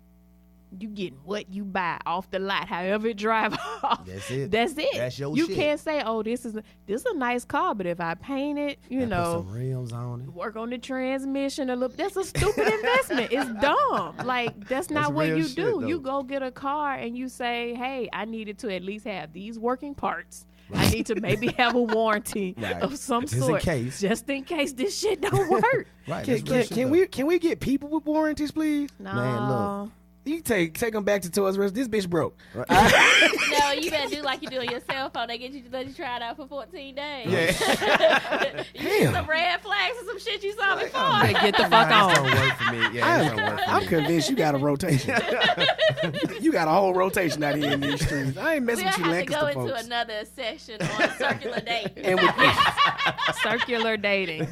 Speaker 3: you getting what you buy off the lot, however it drive off.
Speaker 2: That's it.
Speaker 3: That's your shit. You can't say, oh, this is a nice car, but if I paint it,
Speaker 2: put some rims on it,
Speaker 3: work on the transmission a little, that's a stupid investment. It's dumb. Like, that's not what you do.
Speaker 2: Though.
Speaker 3: You go get a car and you say, hey, I needed to at least have these working parts. Right. I need to maybe have a warranty of some sort. Just in case this shit don't work.
Speaker 1: Right. Can we get people with warranties, please?
Speaker 3: No.
Speaker 2: Man, look.
Speaker 1: You take them back to Toys R Us. This bitch broke.
Speaker 2: Right.
Speaker 4: No, you better do like you do on your cell phone. They let you try it out for 14 days.
Speaker 1: Yeah.
Speaker 4: You see some red flags or some shit you saw before.
Speaker 3: Hey, get the fuck on.
Speaker 2: Don't work for me. Yeah, it don't work for me.
Speaker 1: I'm convinced you got a rotation. You got a whole rotation out here in these streets. I ain't messing with you, Lancaster folks.
Speaker 4: We'll have to go into another session on circular dating.
Speaker 1: And
Speaker 3: circular dating.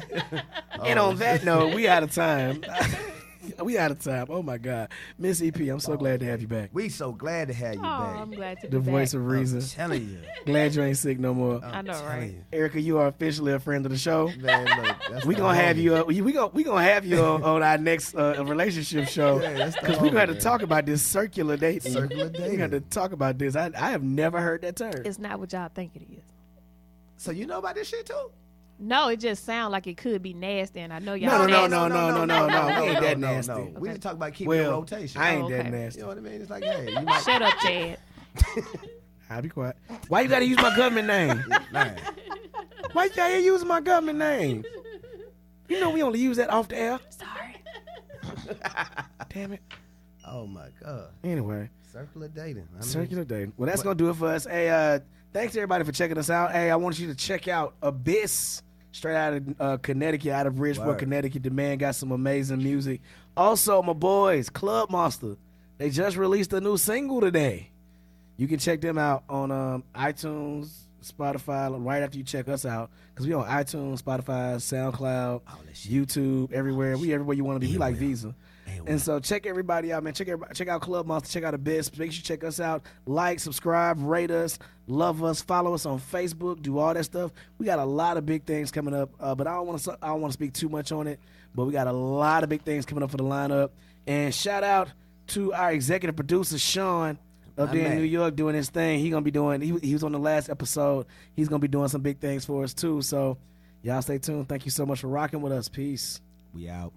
Speaker 1: And on that note, we out of time. We out of time. Oh my God, Miss EP, I'm so glad to have you back.
Speaker 2: We so glad to have you back.
Speaker 3: I'm glad to be
Speaker 1: the voice
Speaker 3: back.
Speaker 1: of reason.
Speaker 2: I'm telling you.
Speaker 1: Glad you ain't sick no more.
Speaker 3: I know, right?
Speaker 1: Erica, you are officially a friend of the show.
Speaker 2: Man, look,
Speaker 1: we gonna have you. We gonna have you on our next relationship show because we gonna have to talk about this circular dating.
Speaker 2: Circular dating.
Speaker 1: We got to talk about this. I have never heard that term.
Speaker 3: It's not what y'all think it is.
Speaker 2: So you know about this shit too?
Speaker 3: No, it just sounds like it could be nasty, and I know y'all.
Speaker 1: No.
Speaker 3: nasty.
Speaker 1: We ain't that nasty.
Speaker 2: No. We just talk about keeping a rotation.
Speaker 1: I ain't that nasty.
Speaker 2: You know what I mean? It's like, hey, you might
Speaker 3: Shut up, Chad.
Speaker 1: I'll be quiet. Why you gotta use my government name? Why you gotta use my government name? You know we only use that off the air.
Speaker 3: Sorry.
Speaker 1: Damn it.
Speaker 2: Oh my God.
Speaker 1: Anyway.
Speaker 2: Circular dating.
Speaker 1: Circular dating. Well, that's gonna do it for us. Hey, thanks everybody for checking us out. Hey, I want you to check out Abyss, straight out of Connecticut, out of Bridgeport, Connecticut. The man got some amazing music. Also, my boys, Club Monster, they just released a new single today. You can check them out on iTunes, Spotify, right after you check us out, because we on iTunes, Spotify, SoundCloud, YouTube, everywhere. We everywhere you want to be. We like Visa. And so check everybody out, man. Check out Club Monster. Check out Abyss. Make sure you check us out. Like, subscribe, rate us, love us, follow us on Facebook. Do all that stuff. We got a lot of big things coming up, but I don't want to speak too much on it. But we got a lot of big things coming up for the lineup. And shout out to our executive producer Sean up there in New York doing his thing. He gonna be doing. He was on the last episode. He's gonna be doing some big things for us too. So y'all stay tuned. Thank you so much for rocking with us. Peace.
Speaker 2: We out.